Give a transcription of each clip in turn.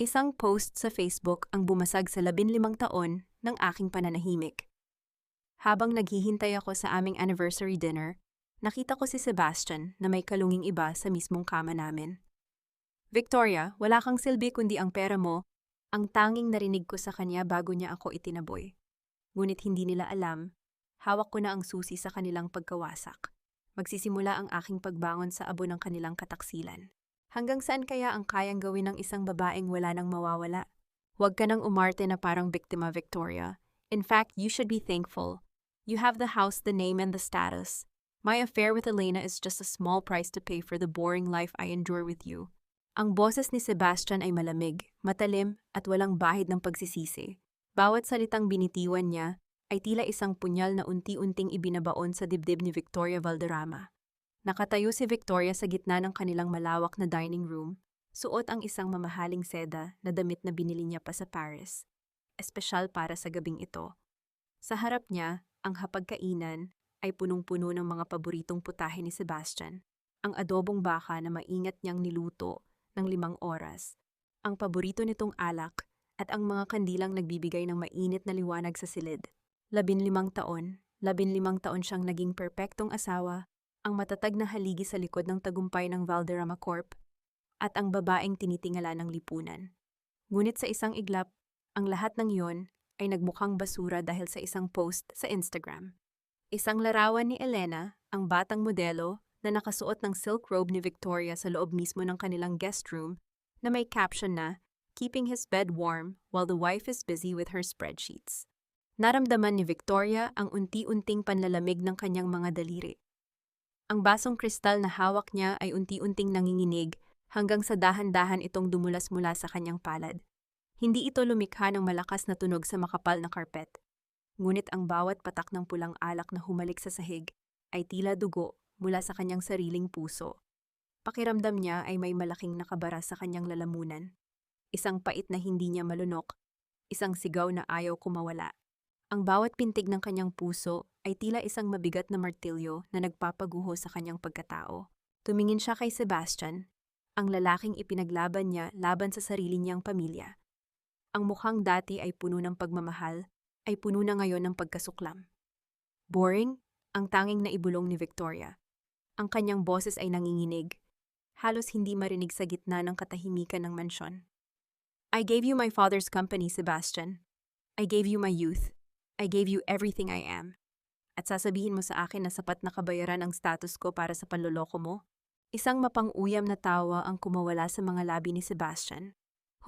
Isang post sa Facebook ang bumasag sa 15 taon ng aking pananahimik. Habang naghihintay ako sa aming anniversary dinner, nakita ko si Sebastian na may kalunging iba sa mismong kama namin. Victoria, wala kang silbi kundi ang pera mo, ang tanging narinig ko sa kanya bago niya ako itinaboy. Ngunit hindi nila alam, hawak ko na ang susi sa kanilang pagkawasak. Magsisimula ang aking pagbangon sa abo ng kanilang kataksilan. Hanggang saan kaya ang kayang gawin ng isang babaeng wala nang mawawala? Huwag ka nang umarte na parang biktima, Victoria. In fact, you should be thankful. You have the house, the name, and the status. My affair with Elena is just a small price to pay for the boring life I endure with you. Ang boses ni Sebastian ay malamig, matalim, at walang bahid ng pagsisisi. Bawat salitang binitiwan niya ay tila isang punyal na unti-unting ibinabaon sa dibdib ni Victoria Valderrama. Nakatayo si Victoria sa gitna ng kanilang malawak na dining room, suot ang isang mamahaling seda na damit na binili niya pa sa Paris, espesyal para sa gabing ito. Sa harap niya, ang hapagkainan ay punong-puno ng mga paboritong putahe ni Sebastian, ang adobong baka na maingat niyang niluto ng 5 oras, ang paborito nitong alak at ang mga kandilang nagbibigay ng mainit na liwanag sa silid. 15 taon siyang naging perpektong asawa, ang matatag na haligi sa likod ng tagumpay ng Valderrama Corp, at ang babaeng tinitingala ng lipunan. Ngunit sa isang iglap, ang lahat ng iyon ay nagmukhang basura dahil sa isang post sa Instagram. Isang larawan ni Elena, ang batang modelo, na nakasuot ng silk robe ni Victoria sa loob mismo ng kanilang guest room, na may caption na, "Keeping his bed warm while the wife is busy with her spreadsheets." Naramdaman ni Victoria ang unti-unting panlalamig ng kanyang mga daliri. Ang basong kristal na hawak niya ay unti-unting nanginginig hanggang sa dahan-dahan itong dumulas mula sa kanyang palad. Hindi ito lumikha ng malakas na tunog sa makapal na karpet. Ngunit ang bawat patak ng pulang alak na humalik sa sahig ay tila dugo mula sa kanyang sariling puso. Pakiramdam niya ay may malaking nakabara sa kanyang lalamunan. Isang pait na hindi niya malunok, isang sigaw na ayaw kumawala. Ang bawat pintig ng kanyang puso ay tila isang mabigat na martilyo na nagpapaguho sa kanyang pagkatao. Tumingin siya kay Sebastian, ang lalaking ipinaglaban niya laban sa sarili niyang pamilya. Ang mukhang dati ay puno ng pagmamahal, ay puno na ngayon ng pagkasuklam. Boring, ang tanging naibulong ni Victoria. Ang kanyang boses ay nanginginig, halos hindi marinig sa gitna ng katahimikan ng mansyon. "I gave you my father's company, Sebastian. I gave you my youth. I gave you everything I am. At sasabihin mo sa akin na sapat na kabayaran ang status ko para sa panloloko mo?" Isang mapang-uyam na tawa ang kumawala sa mga labi ni Sebastian.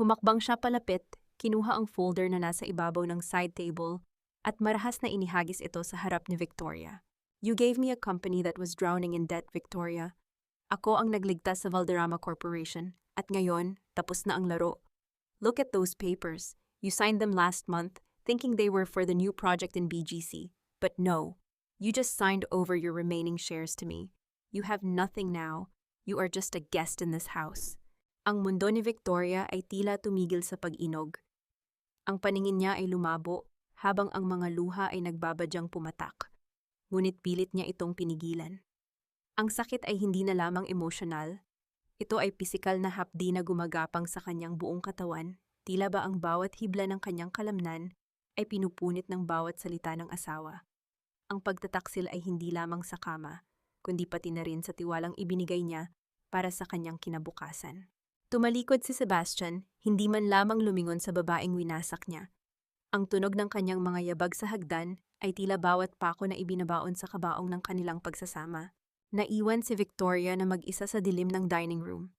Humakbang siya palapit, kinuha ang folder na nasa ibabaw ng side table at marahas na inihagis ito sa harap ni Victoria. "You gave me a company that was drowning in debt, Victoria. Ako ang nagligtas sa Valderrama Corporation at ngayon, tapos na ang laro. Look at those papers. You signed them last month thinking they were for the new project in BGC. But no, you just signed over your remaining shares to me. You have nothing now. You are just a guest in this house." Ang mundo ni Victoria ay tila tumigil sa pag-inog. Ang paningin niya ay lumabo habang ang mga luha ay nagbabadyang pumatak. Ngunit pilit niya itong pinigilan. Ang sakit ay hindi na lamang emosyonal. Ito ay pisikal na hapdi na gumagapang sa kanyang buong katawan, tila ba ang bawat hibla ng kanyang kalamnan ay pinupunit ng bawat salita ng asawa. Ang pagtataksil ay hindi lamang sa kama, kundi pati na rin sa tiwalang ibinigay niya para sa kanyang kinabukasan. Tumalikod si Sebastian, hindi man lamang lumingon sa babaeng winasak niya. Ang tunog ng kanyang mga yabag sa hagdan ay tila bawat pako na ibinabaon sa kabaong ng kanilang pagsasama. Naiwan si Victoria na mag-isa sa dilim ng dining room.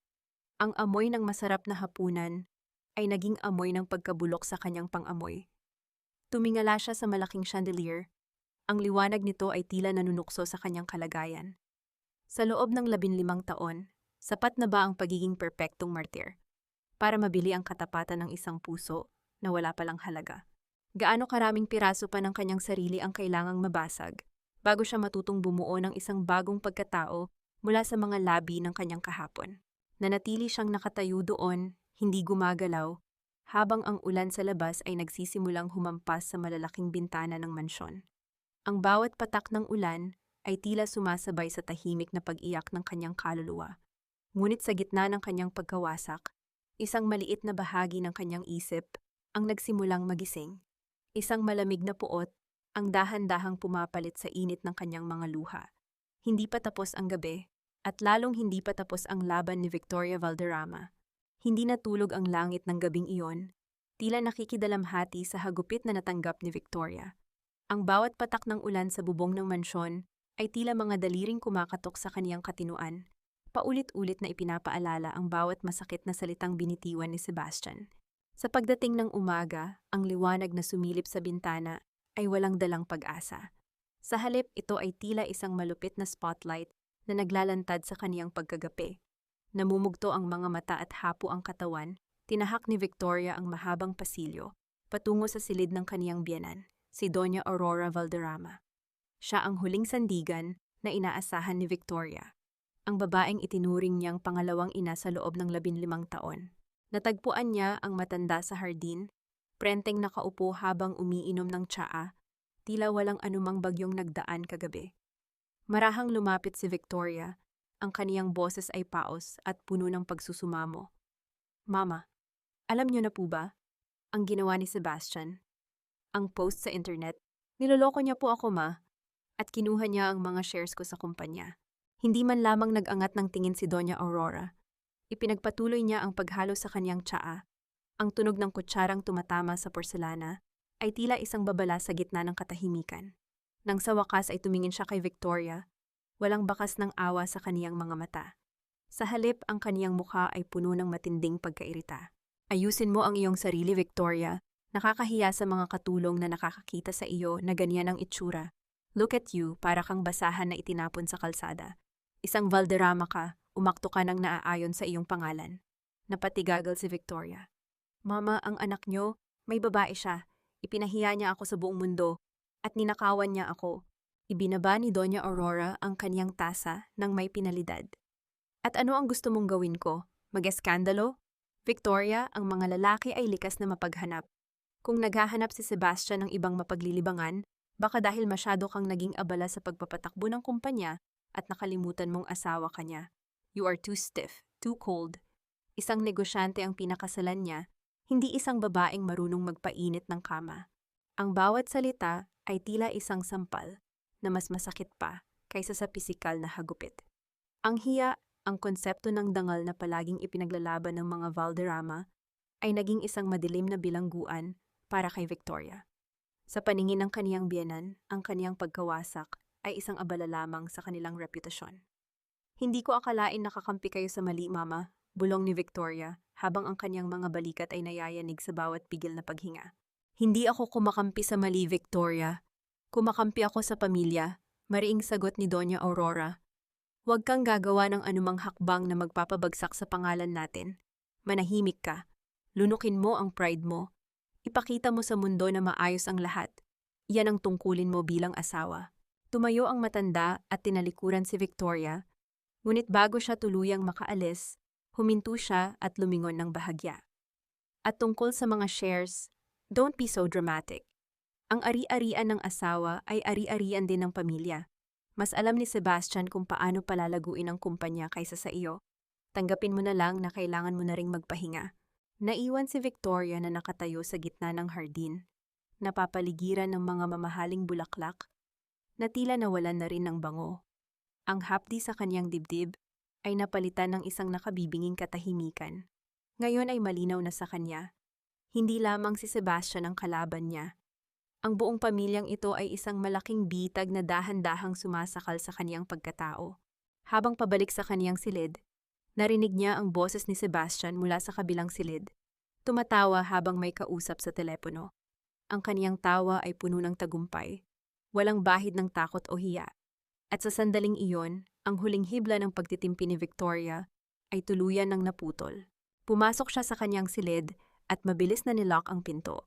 Ang amoy ng masarap na hapunan ay naging amoy ng pagkabulok sa kanyang pang-amoy. Tumingala siya sa malaking chandelier. Ang liwanag nito ay tila nanunukso sa kanyang kalagayan. Sa loob ng 15 taon, sapat na ba ang pagiging perpektong martir para mabili ang katapatan ng isang puso na wala palang halaga? Gaano karaming piraso pa ng kanyang sarili ang kailangang mabasag bago siya matutong bumuo ng isang bagong pagkatao mula sa mga labi ng kanyang kahapon? Nanatili siyang nakatayo doon, hindi gumagalaw, habang ang ulan sa labas ay nagsisimulang humampas sa malalaking bintana ng mansyon. Ang bawat patak ng ulan ay tila sumasabay sa tahimik na pag-iyak ng kanyang kaluluwa. Ngunit sa gitna ng kanyang pagkawasak, Isang maliit na bahagi ng kanyang isip ang nagsimulang magising. Isang malamig na puot ang dahan-dahang pumapalit sa init ng kanyang mga luha. Hindi pa tapos ang gabi at lalong hindi pa tapos ang laban ni Victoria Valderrama. Hindi natulog ang langit ng gabing iyon, tila nakikidalamhati sa hagupit na natanggap ni Victoria. Ang bawat patak ng ulan sa bubong ng mansyon ay tila mga daliring kumakatok sa kaniyang katinuan. Paulit-ulit na ipinapaalala ang bawat masakit na salitang binitiwan ni Sebastian. Sa pagdating ng umaga, ang liwanag na sumilip sa bintana ay walang dalang pag-asa. Sa halip, ito ay tila isang malupit na spotlight na naglalantad sa kaniyang pagkagape. Namumugto ang mga mata at hapo ang katawan, tinahak ni Victoria ang mahabang pasilyo, patungo sa silid ng kaniyang biyenan, si Doña Aurora Valderrama. Siya ang huling sandigan na inaasahan ni Victoria. Ang babaeng itinuring niyang pangalawang ina sa loob ng 15 taon. Natagpuan niya ang matanda sa hardin, prenteng nakaupo habang umiinom ng tsaa, tila walang anumang bagyong nagdaan kagabi. Marahang lumapit si Victoria, ang kaniyang boses ay paos at puno ng pagsusumamo. Mama, alam niyo na po ba ang ginawa ni Sebastian? Ang post sa internet, niloloko niya po ako at kinuha niya ang mga shares ko sa kumpanya. Hindi man lamang nag-angat ng tingin si Doña Aurora. Ipinagpatuloy niya ang paghalo sa kanyang tsaa. Ang tunog ng kutsarang tumatama sa porselana ay tila isang babala sa gitna ng katahimikan. Nang sa wakas ay tumingin siya kay Victoria, walang bakas ng awa sa kaniyang mga mata. Sa halip, ang kaniyang mukha ay puno ng matinding pagkairita. Ayusin mo ang iyong sarili, Victoria. Nakakahiya sa mga katulong na nakakakita sa iyo na ganyan ang itsura. Look at you, para kang basahan na itinapon sa kalsada. Isang Valderrama ka, umakto ka ng naaayon sa iyong pangalan. Napatigagal si Victoria. Mama, ang anak niyo, may babae siya. Ipinahiya niya ako sa buong mundo at ninakawan niya ako. Ibinaba ni Doña Aurora ang kaniyang tasa ng may pinalidad. At ano ang gusto mong gawin ko? Mag-eskandalo? Victoria, ang mga lalaki ay likas na mapaghanap. Kung naghahanap si Sebastian ng ibang mapaglilibangan, baka dahil masyado kang naging abala sa pagpapatakbo ng kumpanya at nakalimutan mong asawa ka niya. You are too stiff, too cold. Isang negosyante ang pinakasalan niya, hindi isang babaeng marunong magpainit ng kama. Ang bawat salita ay tila isang sampal na mas masakit pa kaysa sa pisikal na hagupit. Ang hiya, ang konsepto ng dangal na palaging ipinaglalaban ng mga Valderrama, ay naging isang madilim na bilangguan para kay Victoria. Sa paningin ng kaniyang biyenan, ang kaniyang pagkawasak ay isang abala lamang sa kanilang reputasyon. Hindi ko akalain nakakampi kayo sa mali, Mama, bulong ni Victoria habang ang kaniyang mga balikat ay nayayanig sa bawat pigil na paghinga. Hindi ako kumakampi sa mali, Victoria. Kumakampi ako sa pamilya, mariing sagot ni Doña Aurora. Huwag kang gagawa ng anumang hakbang na magpapabagsak sa pangalan natin. Manahimik ka. Lunukin mo ang pride mo. Ipakita mo sa mundo na maayos ang lahat. Iyan ang tungkulin mo bilang asawa. Tumayo ang matanda at tinalikuran si Victoria, ngunit bago siya tuluyang makaalis, huminto siya at lumingon ng bahagya. At tungkol sa mga shares, don't be so dramatic. Ang ari-arian ng asawa ay ari-arian din ng pamilya. Mas alam ni Sebastian kung paano palalaguin ang kumpanya kaysa sa iyo. Tanggapin mo na lang na kailangan mo na ring magpahinga. Naiwan si Victoria na nakatayo sa gitna ng hardin, napapaligiran ng mga mamahaling bulaklak, na tila nawalan na rin ng bango. Ang hapdi sa kanyang dibdib ay napalitan ng isang nakabibinging katahimikan. Ngayon ay malinaw na sa kanya. Hindi lamang si Sebastian ang kalaban niya. Ang buong pamilyang ito ay isang malaking bitag na dahan-dahang sumasakal sa kaniyang pagkatao. Habang pabalik sa kaniyang silid, narinig niya ang boses ni Sebastian mula sa kabilang silid. Tumatawa habang may kausap sa telepono. Ang kaniyang tawa ay puno ng tagumpay. Walang bahid ng takot o hiya. At sa sandaling iyon, ang huling hibla ng pagtitimpi ni Victoria ay tuluyan ng naputol. Pumasok siya sa kanyang silid at mabilis na nilock ang pinto.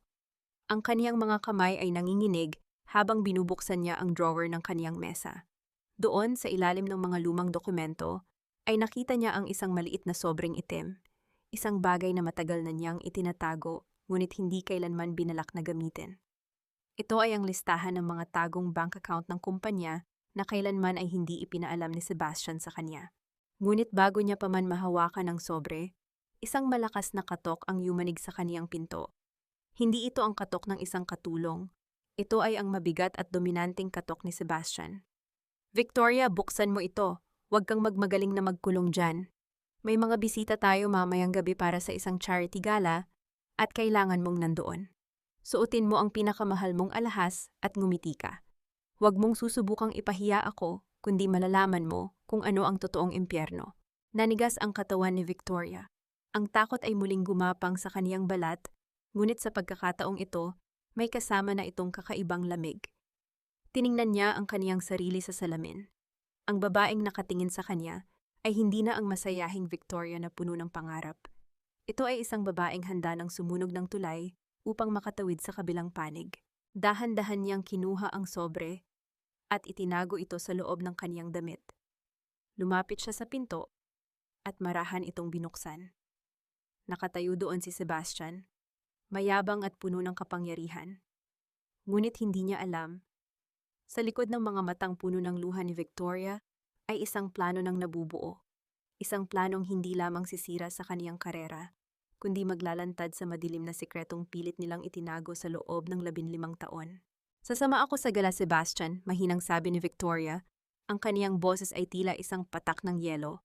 Ang kaniyang mga kamay ay nanginginig habang binubuksan niya ang drawer ng kaniyang mesa. Doon, sa ilalim ng mga lumang dokumento, ay nakita niya ang isang maliit na sobreng itim, isang bagay na matagal na niyang itinatago ngunit hindi kailanman binalak na gamitin. Ito ay ang listahan ng mga tagong bank account ng kumpanya na kailanman ay hindi ipinaalam ni Sebastian sa kanya. Ngunit bago niya pa man mahawakan ang sobre, Isang malakas na katok ang yumanig sa kaniyang pinto. Hindi ito ang katok ng isang katulong. Ito ay ang mabigat at dominanteng katok ni Sebastian. Victoria, buksan mo ito. Huwag kang magmagaling na magkulong dyan. May mga bisita tayo mamayang gabi para sa isang charity gala at kailangan mong nandoon. Suotin mo ang pinakamahal mong alahas at ngumiti ka. Huwag mong susubukang ipahiya ako, kundi malalaman mo kung ano ang totoong impyerno. Nanigas ang katawan ni Victoria. Ang takot ay muling gumapang sa kaniyang balat, ngunit sa pagkakataong ito, may kasama na itong kakaibang lamig. Tiningnan niya ang kaniyang sarili sa salamin. Ang babaeng nakatingin sa kanya ay hindi na ang masayahing Victoria na puno ng pangarap. Ito ay isang babaeng handa ng sumunog ng tulay upang makatawid sa kabilang panig. Dahan-dahan niyang kinuha ang sobre at itinago ito sa loob ng kaniyang damit. Lumapit siya sa pinto at marahan itong binuksan. Nakatayo doon si Sebastian, mayabang at puno ng kapangyarihan. Ngunit hindi niya alam, sa likod ng mga matang puno ng luha ni Victoria ay isang plano ng nabubuo. Isang planong hindi lamang sisira sa kaniyang karera, kundi maglalantad sa madilim na sikretong pilit nilang itinago sa loob ng 15 taon. Sasama ako sa gala, Sebastian, mahinang sabi ni Victoria. Ang kaniyang boses ay tila isang patak ng yelo.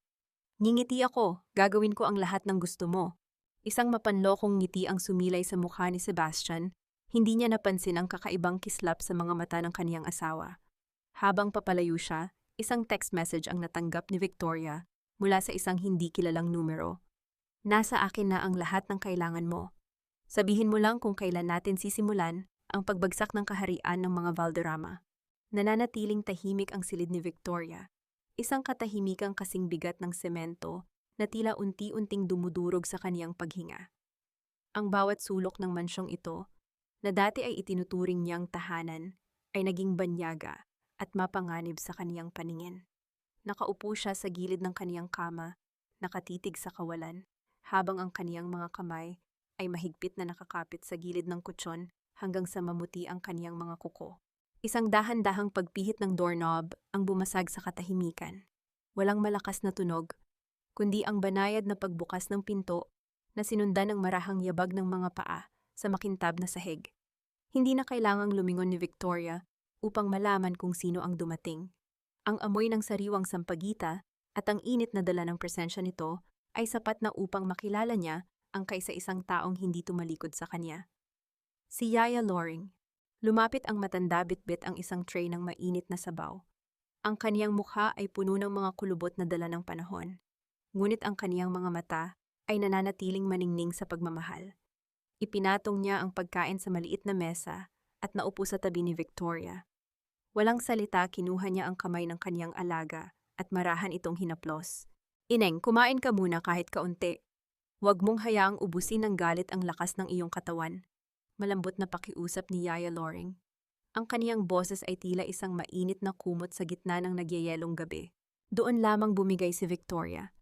Ngingiti ako, gagawin ko ang lahat ng gusto mo. Isang mapanlokong ngiti ang sumilay sa mukha ni Sebastian. Hindi niya napansin ang kakaibang kislap sa mga mata ng kaniyang asawa. Habang papalayo siya, isang text message ang natanggap ni Victoria mula sa isang hindi kilalang numero. Nasa akin na ang lahat ng kailangan mo. Sabihin mo lang kung kailan natin sisimulan ang pagbagsak ng kaharian ng mga Valderrama. Nananatiling tahimik ang silid ni Victoria. Isang katahimikang kasing bigat ng semento na tila unti-unting dumudurog sa kaniyang paghinga. Ang bawat sulok ng mansyong ito, na dati ay itinuturing niyang tahanan, ay naging banyaga at mapanganib sa kaniyang paningin. Nakaupo siya sa gilid ng kaniyang kama, nakatitig sa kawalan, habang ang kaniyang mga kamay ay mahigpit na nakakapit sa gilid ng kutsyon hanggang sa mamuti ang kaniyang mga kuko. Isang dahan-dahang pagpihit ng doorknob ang bumasag sa katahimikan. Walang malakas na tunog, kundi ang banayad na pagbukas ng pinto na sinundan ng marahang yabag ng mga paa sa makintab na sahig. Hindi na kailangang lumingon ni Victoria upang malaman kung sino ang dumating. Ang amoy ng sariwang sampagita at ang init na dala ng presensya nito ay sapat na upang makilala niya ang kaisa-isang taong hindi tumalikod sa kanya. Si Yaya Loring. Lumapit ang matanda, bitbit ang isang tray ng mainit na sabaw. Ang kaniyang mukha ay puno ng mga kulubot na dala ng panahon. Ngunit ang kaniyang mga mata ay nananatiling maningning sa pagmamahal. Ipinatong niya ang pagkain sa maliit na mesa at naupo sa tabi ni Victoria. Walang salita, kinuha niya ang kamay ng kaniyang alaga at marahan itong hinaplos. Ineng, kumain ka muna kahit kaunti. Huwag mong hayaang ubusin ng galit ang lakas ng iyong katawan. Malambot na pakiusap ni Yaya Loring. Ang kaniyang boses ay tila isang mainit na kumot sa gitna ng nagyayelong gabi. Doon lamang bumigay si Victoria.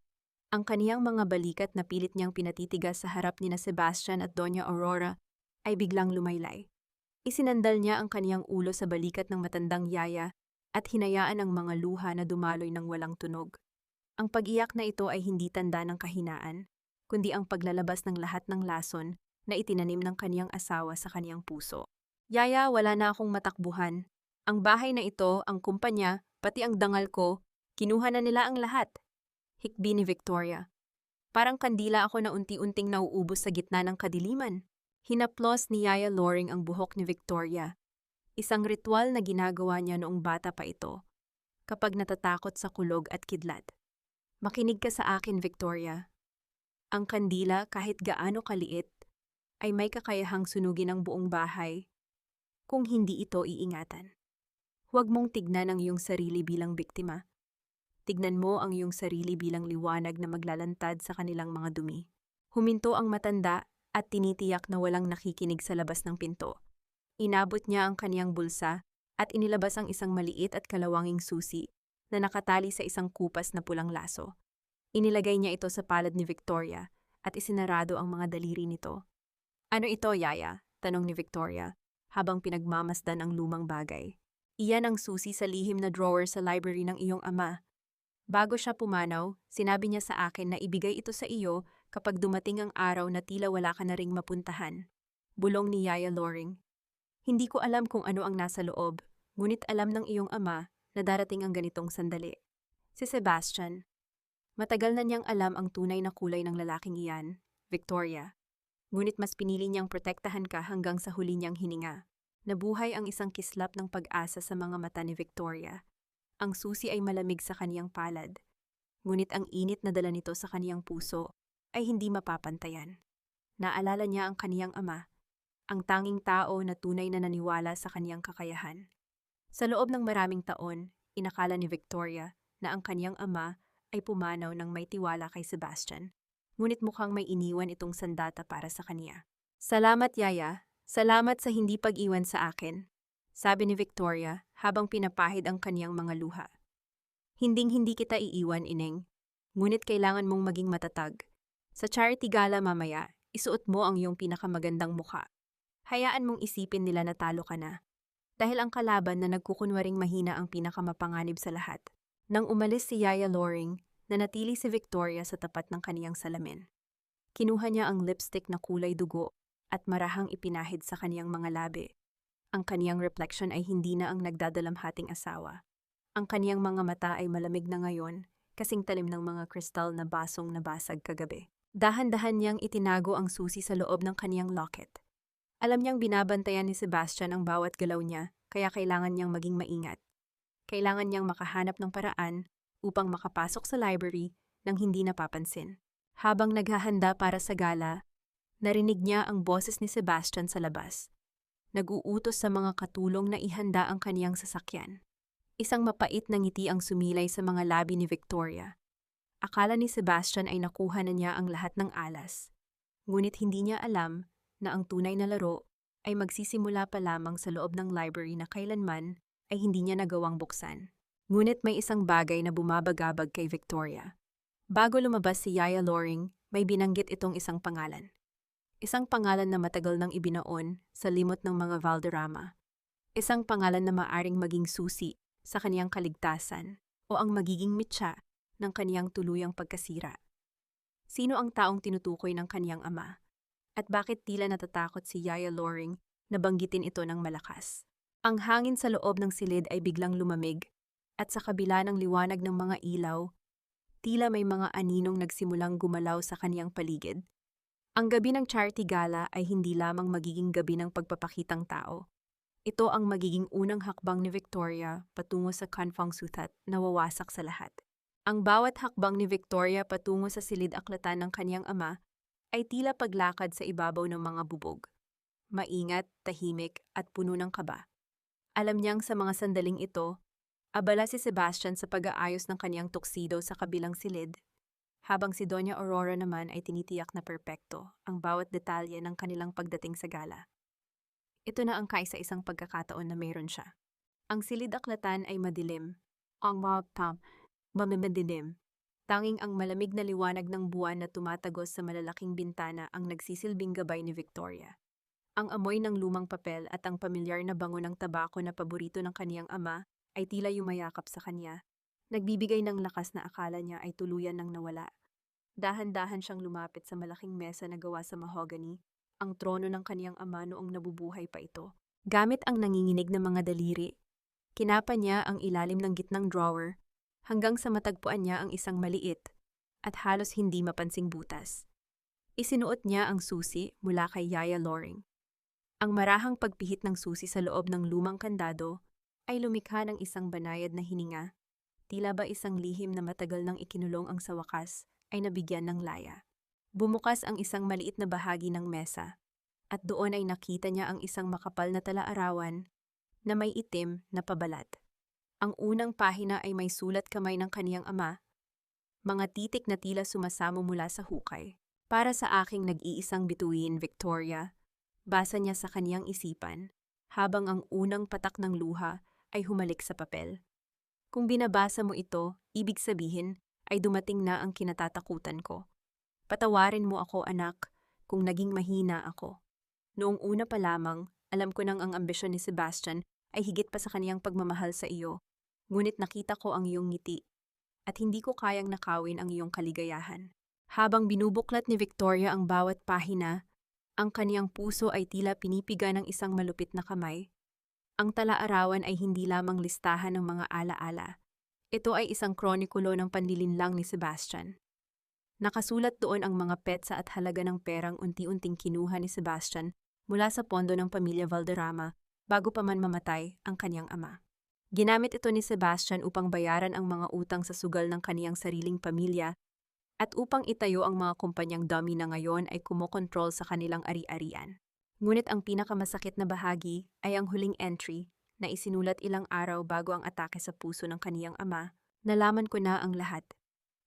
Ang kaniyang mga balikat na pilit niyang pinatitigas sa harap ni na Sebastian at Doña Aurora ay biglang lumaylay. Isinandal niya ang kaniyang ulo sa balikat ng matandang yaya at hinayaan ang mga luha na dumaloy ng walang tunog. Ang pag-iyak na ito ay hindi tanda ng kahinaan, kundi ang paglalabas ng lahat ng lason na itinanim ng kaniyang asawa sa kaniyang puso. Yaya, wala na akong matakbuhan. Ang bahay na ito, ang kumpanya, pati ang dangal ko, kinuha na nila ang lahat. Hikbi ni Victoria. Parang kandila ako na unti-unting nauubos sa gitna ng kadiliman. Hinaplos ni Yaya Loring ang buhok ni Victoria. Isang ritual na ginagawa niya noong bata pa ito, kapag natatakot sa kulog at kidlat. Makinig ka sa akin, Victoria. Ang kandila, kahit gaano kaliit, ay may kakayahang sunugin ang buong bahay kung hindi ito iingatan. Huwag mong tignan ang iyong sarili bilang biktima. Tignan mo ang iyong sarili bilang liwanag na maglalantad sa kanilang mga dumi. Huminto ang matanda at tinitiyak na walang nakikinig sa labas ng pinto. Inabot niya ang kaniyang bulsa at inilabas ang isang maliit at kalawanging susi na nakatali sa isang kupas na pulang laso. Inilagay niya ito sa palad ni Victoria at isinarado ang mga daliri nito. Ano ito, Yaya? Tanong ni Victoria habang pinagmamasdan ang lumang bagay. Iyan ang susi sa lihim na drawer sa library ng iyong ama. Bago siya pumanaw, sinabi niya sa akin na ibigay ito sa iyo kapag dumating ang araw na tila wala ka na ring mapuntahan. Bulong ni Yaya Loring. Hindi ko alam kung ano ang nasa loob, ngunit alam ng iyong ama na darating ang ganitong sandali. Si Sebastian. Matagal na niyang alam ang tunay na kulay ng lalaking iyan, Victoria. Ngunit mas pinili niyang protektahan ka hanggang sa huli niyang hininga. Nabuhay ang isang kislap ng pag-asa sa mga mata ni Victoria. Ang susi ay malamig sa kaniyang palad. Ngunit ang init na dala nito sa kaniyang puso ay hindi mapapantayan. Naalala niya ang kaniyang ama, ang tanging tao na tunay na naniwala sa kaniyang kakayahan. Sa loob ng maraming taon, inakala ni Victoria na ang kaniyang ama ay pumanaw ng may tiwala kay Sebastian. Ngunit mukhang may iniwan itong sandata para sa kaniya. Salamat, Yaya. Salamat sa hindi pag-iwan sa akin, sabi ni Victoria habang pinapahid ang kaniyang mga luha. Hinding-hindi kita iiwan, Ineng. Ngunit kailangan mong maging matatag. Sa charity gala mamaya, isuot mo ang iyong pinakamagandang mukha. Hayaan mong isipin nila na talo ka na. Dahil ang kalaban na nagkukunwaring mahina ang pinakamapanganib sa lahat. Nang umalis si Yaya Loring, nanatili si Victoria sa tapat ng kaniyang salamin. Kinuha niya ang lipstick na kulay dugo at marahang ipinahid sa kaniyang mga labi. Ang kaniyang reflection ay hindi na ang nagdadalamhating asawa. Ang kaniyang mga mata ay malamig na ngayon, kasing talim ng mga kristal na basong nabasag kagabi. Dahan-dahan niyang itinago ang susi sa loob ng kaniyang locket. Alam niyang binabantayan ni Sebastian ang bawat galaw niya, kaya kailangan niyang maging maingat. Kailangan niyang makahanap ng paraan upang makapasok sa library nang hindi napapansin. Habang naghahanda para sa gala, narinig niya ang boses ni Sebastian sa labas. Nag-uutos sa mga katulong na ihanda ang kaniyang sasakyan. Isang mapait na ngiti ang sumilay sa mga labi ni Victoria. Akala ni Sebastian ay nakuha na niya ang lahat ng alas. Ngunit hindi niya alam na ang tunay na laro ay magsisimula pa lamang sa loob ng library na kailanman ay hindi niya nagawang buksan. Ngunit may isang bagay na bumabagabag kay Victoria. Bago lumabas si Yaya Loring, may binanggit itong isang pangalan. Isang pangalan na matagal nang ibinaon sa limot ng mga Valderrama. Isang pangalan na maaring maging susi sa kaniyang kaligtasan o ang magiging mitya ng kaniyang tuluyang pagkasira. Sino ang taong tinutukoy ng kaniyang ama? At bakit tila natatakot si Yaya Loring na banggitin ito ng malakas? Ang hangin sa loob ng silid ay biglang lumamig at sa kabila ng liwanag ng mga ilaw, tila may mga aninong nagsimulang gumalaw sa kaniyang paligid. Ang gabi ng charity gala ay hindi lamang magiging gabi ng pagpapakitang tao. Ito ang magiging unang hakbang ni Victoria patungo sa Kanfang Sutat na wawasak sa lahat. Ang bawat hakbang ni Victoria patungo sa silid-aklatan ng kaniyang ama ay tila paglakad sa ibabaw ng mga bubog. Maingat, tahimik at puno ng kaba. Alam niyang sa mga sandaling ito, abala si Sebastian sa pag-aayos ng kaniyang tuxedo sa kabilang silid, habang si Doña Aurora naman ay tinitiyak na perpekto ang bawat detalye ng kanilang pagdating sa gala. Ito na ang kaisa-isang pagkakataon na mayroon siya. Ang silid-aklatan ay madilim, ang mamimadilim. Tanging ang malamig na liwanag ng buwan na tumatagos sa malalaking bintana ang nagsisilbing gabay ni Victoria. Ang amoy ng lumang papel at ang pamilyar na bango ng tabako na paborito ng kaniyang ama ay tila yumayakap sa kanya. Nagbibigay ng lakas na akala niya ay tuluyan ng nawala. Dahan-dahan siyang lumapit sa malaking mesa na gawa sa mahogany, ang trono ng kaniyang ama noong nabubuhay pa ito. Gamit ang nanginginig na mga daliri, kinapa niya ang ilalim ng gitnang drawer hanggang sa matagpuan niya ang isang maliit at halos hindi mapansing butas. Isinuot niya ang susi mula kay Yaya Loring. Ang marahang pagpihit ng susi sa loob ng lumang kandado ay lumikha ng isang banayad na hininga. Tila ba isang lihim na matagal nang ikinulong ang sa wakas ay nabigyan ng laya. Bumukas ang isang maliit na bahagi ng mesa at doon ay nakita niya ang isang makapal na tala-arawan na may itim na pabalat. Ang unang pahina ay may sulat kamay ng kaniyang ama, mga titik na tila sumasamo mula sa hukay. Para sa aking nag-iisang bituin, Victoria, basa niya sa kaniyang isipan, habang ang unang patak ng luha ay humalik sa papel. Kung binabasa mo ito, ibig sabihin ay dumating na ang kinatatakutan ko. Patawarin mo ako, anak, kung naging mahina ako. Noong una pa lamang, alam ko nang ang ambisyon ni Sebastian ay higit pa sa kaniyang pagmamahal sa iyo. Ngunit nakita ko ang iyong ngiti, at hindi ko kayang nakawin ang iyong kaligayahan. Habang binubuklat ni Victoria ang bawat pahina, ang kaniyang puso ay tila pinipiga ng isang malupit na kamay. Ang tala-arawan ay hindi lamang listahan ng mga alaala. Ito ay isang kronikulo ng panlilinlang ni Sebastian. Nakasulat doon ang mga petsa at halaga ng perang unti-unting kinuha ni Sebastian mula sa pondo ng pamilya Valderrama bago pa man mamatay ang kaniyang ama. Ginamit ito ni Sebastian upang bayaran ang mga utang sa sugal ng kaniyang sariling pamilya at upang itayo ang mga kumpanyang dummy na ngayon ay kumokontrol sa kanilang ari-arian. Ngunit ang pinakamasakit na bahagi ay ang huling entry na isinulat ilang araw bago ang atake sa puso ng kaniyang ama. Nalaman ko na ang lahat.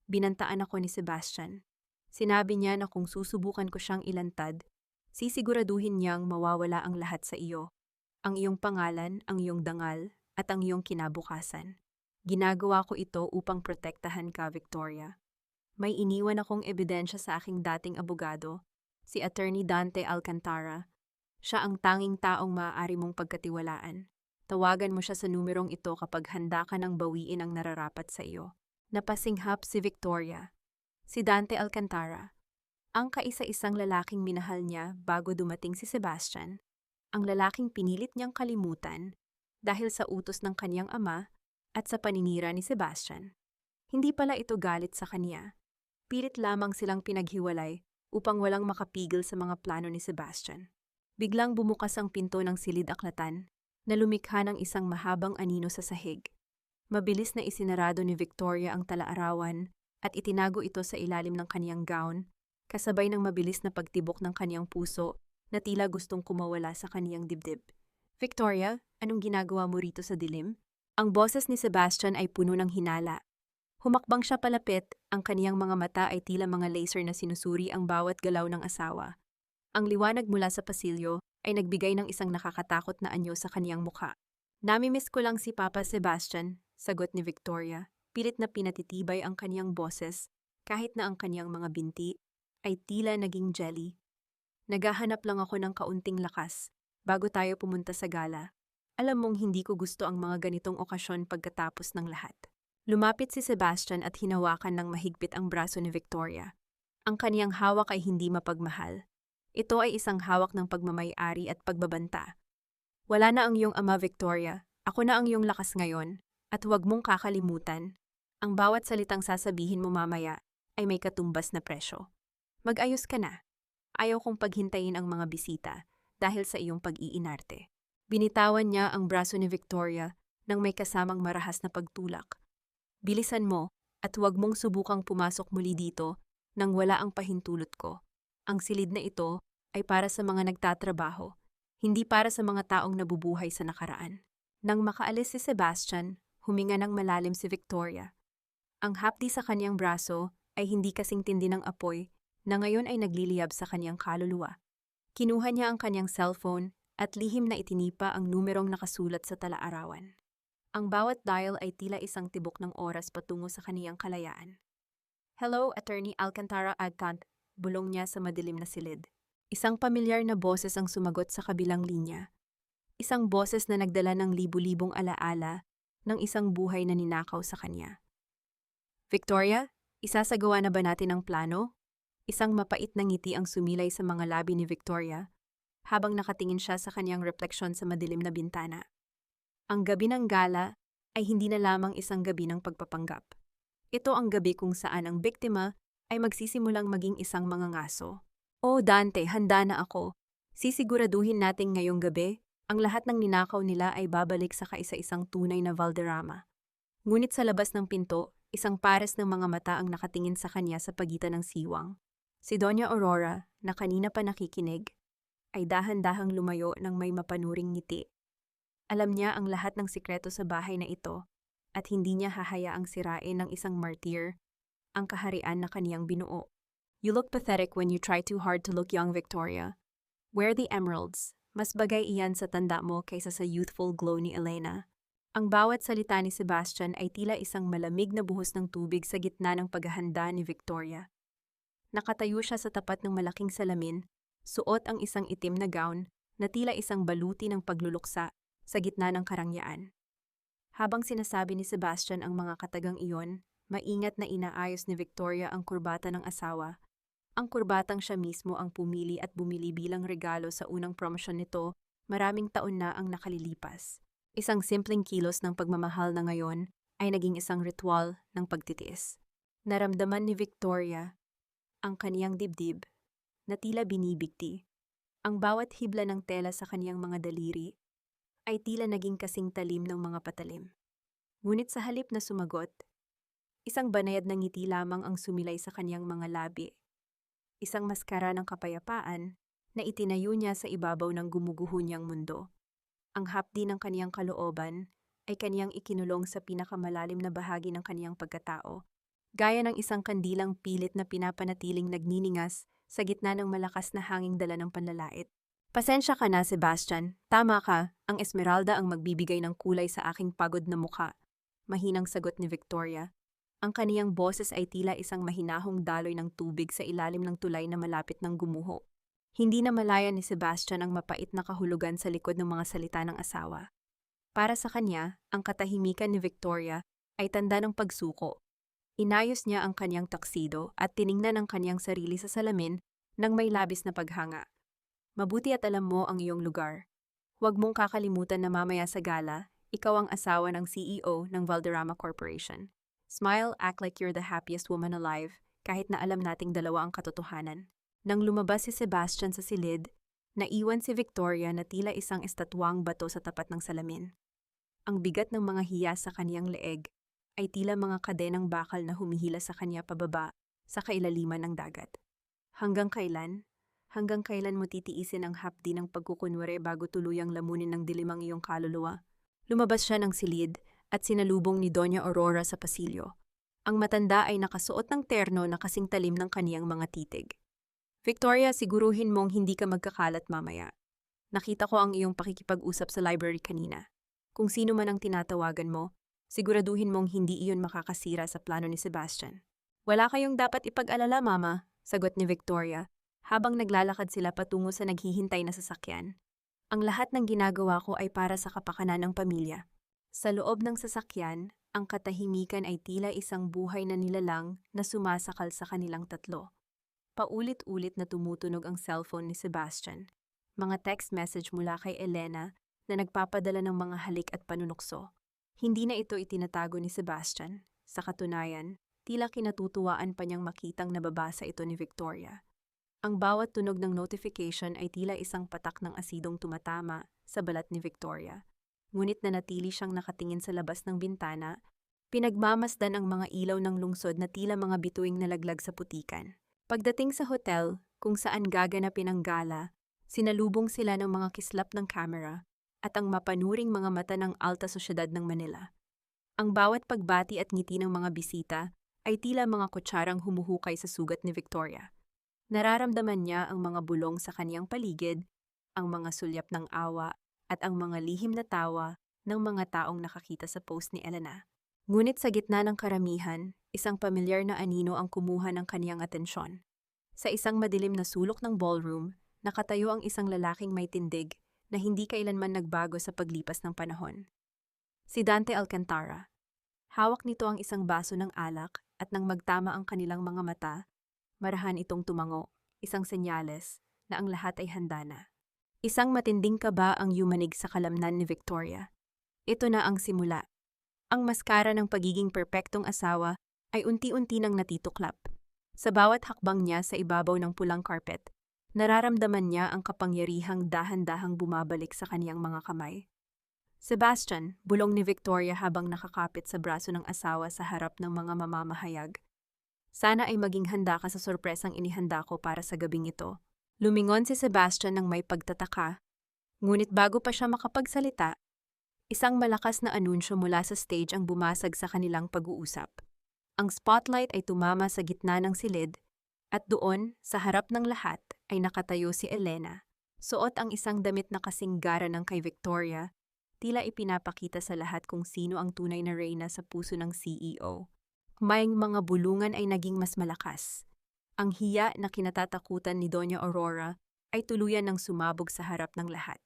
Binantaan ako ni Sebastian. Sinabi niya na kung susubukan ko siyang ilantad, sisiguraduhin niyang mawawala ang lahat sa iyo. Ang iyong pangalan, ang iyong dangal, at ang iyong kinabukasan. Ginagawa ko ito upang protektahan ka, Victoria. May iniwan akong ebidensya sa aking dating abogado, si Attorney Dante Alcantara. Siya ang tanging taong maaari mong pagkatiwalaan. Tawagan mo siya sa numerong ito kapag handa ka nang bawiin ang nararapat sa iyo. Napasinghap si Victoria. Si Dante Alcantara, ang kaisa-isang lalaking minahal niya bago dumating si Sebastian, ang lalaking pinilit niyang kalimutan dahil sa utos ng kaniyang ama at sa paninira ni Sebastian. Hindi pala ito galit sa kaniya. Pilit lamang silang pinaghiwalay upang walang makapigil sa mga plano ni Sebastian. Biglang bumukas ang pinto ng silid-aklatan na lumikha ng isang mahabang anino sa sahig. Mabilis na isinarado ni Victoria ang tala-arawan at itinago ito sa ilalim ng kaniyang gown, kasabay ng mabilis na pagtibok ng kaniyang puso na tila gustong kumawala sa kaniyang dibdib. Victoria, anong ginagawa mo rito sa dilim? Ang boses ni Sebastian ay puno ng hinala. Humakbang siya palapit, ang kaniyang mga mata ay tila mga laser na sinusuri ang bawat galaw ng asawa. Ang liwanag mula sa pasilyo ay nagbigay ng isang nakakatakot na anyo sa kaniyang mukha. Namimiss ko lang si Papa Sebastian, sagot ni Victoria. Pilit na pinatitibay ang kaniyang boses, kahit na ang kaniyang mga binti ay tila naging jelly. Naghahanap lang ako ng kaunting lakas bago tayo pumunta sa gala. Alam mong hindi ko gusto ang mga ganitong okasyon pagkatapos ng lahat. Lumapit si Sebastian at hinawakan ng mahigpit ang braso ni Victoria. Ang kaniyang hawak ay hindi mapagmahal. Ito ay isang hawak ng pagmamay-ari at pagbabanta. Wala na ang iyong ama, Victoria. Ako na ang iyong lakas ngayon. At huwag mong kakalimutan, ang bawat salitang sasabihin mo mamaya ay may katumbas na presyo. Mag-ayos ka na. Ayaw kong paghintayin ang mga bisita dahil sa iyong pag-iinarte. Binitawan niya ang braso ni Victoria nang may kasamang marahas na pagtulak. Bilisan mo at huwag mong subukang pumasok muli dito nang wala ang pahintulot ko. Ang silid na ito ay para sa mga nagtatrabaho, hindi para sa mga taong nabubuhay sa nakaraan. Nang makaalis si Sebastian, huminga ng malalim si Victoria. Ang hapdi sa kaniyang braso ay hindi kasing tindi ng apoy na ngayon ay nagliliyab sa kaniyang kaluluwa. Kinuha niya ang kaniyang cellphone at lihim na itinipa ang numerong nakasulat sa tala-arawan. Ang bawat dial ay tila isang tibok ng oras patungo sa kaniyang kalayaan. Hello, Attorney Alcantara Agcant, bulong niya sa madilim na silid. Isang pamilyar na boses ang sumagot sa kabilang linya. Isang boses na nagdala ng libu-libong alaala ng isang buhay na ninakaw sa kanya. Victoria, isasagawa na ba natin ang plano? Isang mapait na ngiti ang sumilay sa mga labi ni Victoria habang nakatingin siya sa kanyang refleksyon sa madilim na bintana. Ang gabi ng gala ay hindi na lamang isang gabi ng pagpapanggap. Ito ang gabi kung saan ang biktima ay magsisimulang maging isang mangangaso. Oh Dante, handa na ako. Sisiguraduhin natin ngayong gabi, ang lahat ng ninakaw nila ay babalik sa kaisa-isang tunay na Valderrama. Ngunit sa labas ng pinto, isang pares ng mga mata ang nakatingin sa kanya sa pagitan ng siwang. Si Doña Aurora, na kanina pa nakikinig, ay dahan-dahang lumayo ng may mapanuring ngiti. Alam niya ang lahat ng sikreto sa bahay na ito at hindi niya hahayaang sirain ng isang martir ang kaharian na kaniyang binuo. You look pathetic when you try too hard to look young, Victoria. Wear the emeralds. Mas bagay iyan sa tanda mo kaysa sa youthful glow ni Elena. Ang bawat salita ni Sebastian ay tila isang malamig na buhos ng tubig sa gitna ng paghahanda ni Victoria. Nakatayo siya sa tapat ng malaking salamin, suot ang isang itim na gown na tila isang baluti ng pagluluksa sa gitna ng karangyaan. Habang sinasabi ni Sebastian ang mga katagang iyon, maingat na inaayos ni Victoria ang kurbata ng asawa. Ang kurbatang siya mismo ang pumili at bumili bilang regalo sa unang promosyon nito, maraming taon na ang nakalilipas. Isang simpleng kilos ng pagmamahal na ngayon ay naging isang ritual ng pagtitiis. Naramdaman ni Victoria ang kaniyang dibdib na tila binibigti. Ang bawat hibla ng tela sa kaniyang mga daliri ay tila naging kasing talim ng mga patalim. Ngunit sa halip na sumagot, isang banayad na ngiti lamang ang sumilay sa kaniyang mga labi. Isang maskara ng kapayapaan na itinayo niya sa ibabaw ng gumuguho niyang mundo. Ang hapdi ng kaniyang kalooban ay kaniyang ikinulong sa pinakamalalim na bahagi ng kaniyang pagkatao, gaya ng isang kandilang pilit na pinapanatiling nagniningas sa gitna ng malakas na hanging dala ng panlalait. Pasensya ka na, Sebastian. Tama ka, ang Esmeralda ang magbibigay ng kulay sa aking pagod na mukha. Mahinang sagot ni Victoria. Ang kaniyang boses ay tila isang mahinahong daloy ng tubig sa ilalim ng tulay na malapit ng gumuho. Hindi na malaya ni Sebastian ang mapait na kahulugan sa likod ng mga salita ng asawa. Para sa kanya, ang katahimikan ni Victoria ay tanda ng pagsuko. Inayos niya ang kaniyang tuxedo at tiningnan ang kaniyang sarili sa salamin nang may labis na paghanga. Mabuti at alam mo ang iyong lugar. Huwag mong kakalimutan na mamaya sa gala, ikaw ang asawa ng CEO ng Valderrama Corporation. Smile, act like you're the happiest woman alive, kahit na alam nating dalawa ang katotohanan. Nang lumabas si Sebastian sa silid, naiwan si Victoria na tila isang estatwang bato sa tapat ng salamin. Ang bigat ng mga hiyas sa kaniyang leeg ay tila mga kadenang bakal na humihila sa kanya pababa sa kailaliman ng dagat. Hanggang kailan? Hanggang kailan mo titiisin ang hapdi ng pagkukunwari bago tuluyang lamunin ng dilim ang iyong kaluluwa? Lumabas siya ng silid at sinalubong ni Doña Aurora sa pasilyo. Ang matanda ay nakasuot ng terno na kasing talim ng kaniyang mga titig. Victoria, siguruhin mong hindi ka magkakalat mamaya. Nakita ko ang iyong pakikipag-usap sa library kanina. Kung sino man ang tinatawagan mo, siguraduhin mong hindi iyon makakasira sa plano ni Sebastian. Wala kayong dapat ipag-alala, Mama, sagot ni Victoria, habang naglalakad sila patungo sa naghihintay na sasakyan. Ang lahat ng ginagawa ko ay para sa kapakanan ng pamilya. Sa loob ng sasakyan, ang katahimikan ay tila isang buhay na nilalang na sumasakal sa kanilang tatlo. Paulit-ulit na tumutunog ang cellphone ni Sebastian. Mga text message mula kay Elena na nagpapadala ng mga halik at panunukso. Hindi na ito itinatago ni Sebastian. Sa katunayan, tila kinatutuwaan pa niyang makitang nababasa ito ni Victoria. Ang bawat tunog ng notification ay tila isang patak ng asidong tumatama sa balat ni Victoria. Ngunit nanatili siyang nakatingin sa labas ng bintana, pinagmamasdan ang mga ilaw ng lungsod na tila mga bituing nalaglag sa putikan. Pagdating sa hotel, kung saan gaganapin ang gala, sinalubong sila ng mga kislap ng kamera at ang mapanuring mga mata ng alta sosyedad ng Manila. Ang bawat pagbati at ngiti ng mga bisita ay tila mga kutsarang humuhukay sa sugat ni Victoria. Nararamdaman niya ang mga bulong sa kaniyang paligid, ang mga sulyap ng awa at ang mga lihim na tawa ng mga taong nakakita sa post ni Elena. Ngunit sa gitna ng karamihan, isang pamilyar na anino ang kumuha ng kaniyang atensyon. Sa isang madilim na sulok ng ballroom, nakatayo ang isang lalaking may tindig na hindi kailanman nagbago sa paglipas ng panahon. Si Dante Alcantara. Hawak nito ang isang baso ng alak at nang magtama ang kanilang mga mata, marahan itong tumango, isang senyales na ang lahat ay handa na. Isang matinding kaba ang yumanig sa kalamnan ni Victoria. Ito na ang simula. Ang maskara ng pagiging perpektong asawa ay unti-unti nang natituklap. Sa bawat hakbang niya sa ibabaw ng pulang carpet, nararamdaman niya ang kapangyarihang dahan-dahang bumabalik sa kaniyang mga kamay. Sebastian, bulong ni Victoria habang nakakapit sa braso ng asawa sa harap ng mga mamamahayag. Sana ay maging handa ka sa sorpresang inihanda ko para sa gabing ito. Lumingon si Sebastian ng may pagtataka. Ngunit bago pa siya makapagsalita, isang malakas na anunsyo mula sa stage ang bumasag sa kanilang pag-uusap. Ang spotlight ay tumama sa gitna ng silid at doon, sa harap ng lahat, ay nakatayo si Elena. Suot ang isang damit na kasing gara ng kay Victoria, tila ipinapakita sa lahat kung sino ang tunay na reyna sa puso ng CEO. Mayang mga bulungan ay naging mas malakas. Ang hiya na kinatatakutan ni Doña Aurora ay tuluyan ng sumabog sa harap ng lahat.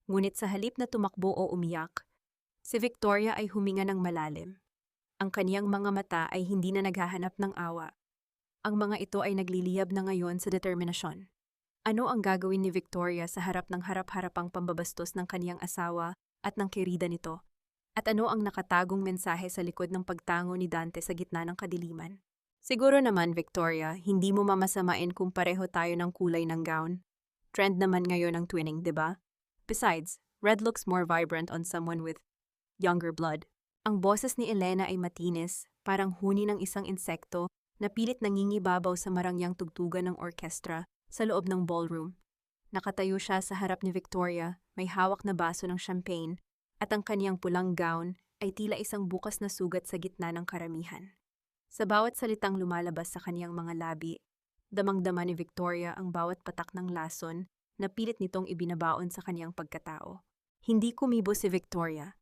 Ngunit sa halip na tumakbo o umiyak, si Victoria ay huminga ng malalim. Ang kaniyang mga mata ay hindi na naghahanap ng awa. Ang mga ito ay nagliliyab na ngayon sa determinasyon. Ano ang gagawin ni Victoria sa harap ng harap-harapang pambabastos ng kaniyang asawa at ng kirida nito? At ano ang nakatagong mensahe sa likod ng pagtango ni Dante sa gitna ng kadiliman? Siguro naman, Victoria, hindi mo mamasamain kung pareho tayo ng kulay ng gown. Trend naman ngayon ang twinning, di ba? Besides, red looks more vibrant on someone with younger blood. Ang boses ni Elena ay matinis, parang huni ng isang insekto na pilit nangingibabaw sa marangyang tugtugan ng orkestra sa loob ng ballroom. Nakatayo siya sa harap ni Victoria, may hawak na baso ng champagne, at ang kaniyang pulang gown ay tila isang bukas na sugat sa gitna ng karamihan. Sa bawat salitang lumalabas sa kaniyang mga labi, damang-dama ni Victoria ang bawat patak ng lason na pilit nitong ibinabaon sa kaniyang pagkatao. Hindi kumibo si Victoria.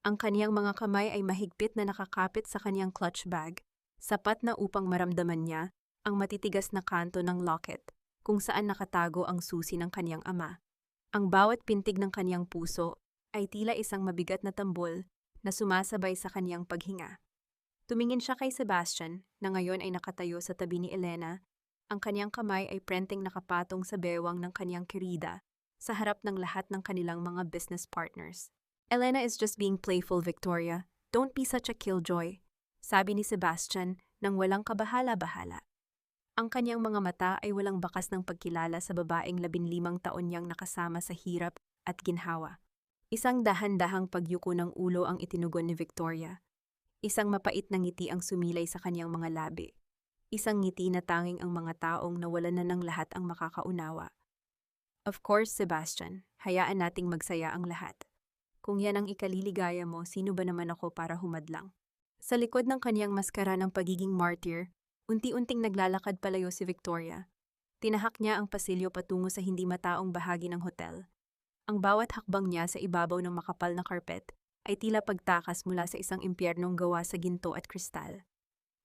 Ang kaniyang mga kamay ay mahigpit na nakakapit sa kaniyang clutch bag, sapat na upang maramdaman niya ang matitigas na kanto ng locket kung saan nakatago ang susi ng kaniyang ama. Ang bawat pintig ng kaniyang puso ay tila isang mabigat na tambol na sumasabay sa kaniyang paghinga. Tumingin siya kay Sebastian na ngayon ay nakatayo sa tabi ni Elena. Ang kaniyang kamay ay prenteng nakapatong sa bewang ng kaniyang kirida sa harap ng lahat ng kanilang mga business partners. Elena is just being playful, Victoria. Don't be such a killjoy, sabi ni Sebastian nang walang kabahala-bahala. Ang kaniyang mga mata ay walang bakas ng pagkilala sa babaeng 15 taon niyang nakasama sa hirap at ginhawa. Isang dahan-dahang pagyuko ng ulo ang itinugon ni Victoria. Isang mapait na ngiti ang sumilay sa kaniyang mga labi. Isang ngiti na tanging ang mga taong nawalan na ng lahat ang makakaunawa. Of course, Sebastian, hayaan nating magsaya ang lahat. Kung yan ang ikaliligaya mo, sino ba naman ako para humadlang? Sa likod ng kaniyang maskara ng pagiging martyr, unti-unting naglalakad palayo si Victoria. Tinahak niya ang pasilyo patungo sa hindi mataong bahagi ng hotel. Ang bawat hakbang niya sa ibabaw ng makapal na karpet ay tila pagtakas mula sa isang impyernong gawa sa ginto at kristal.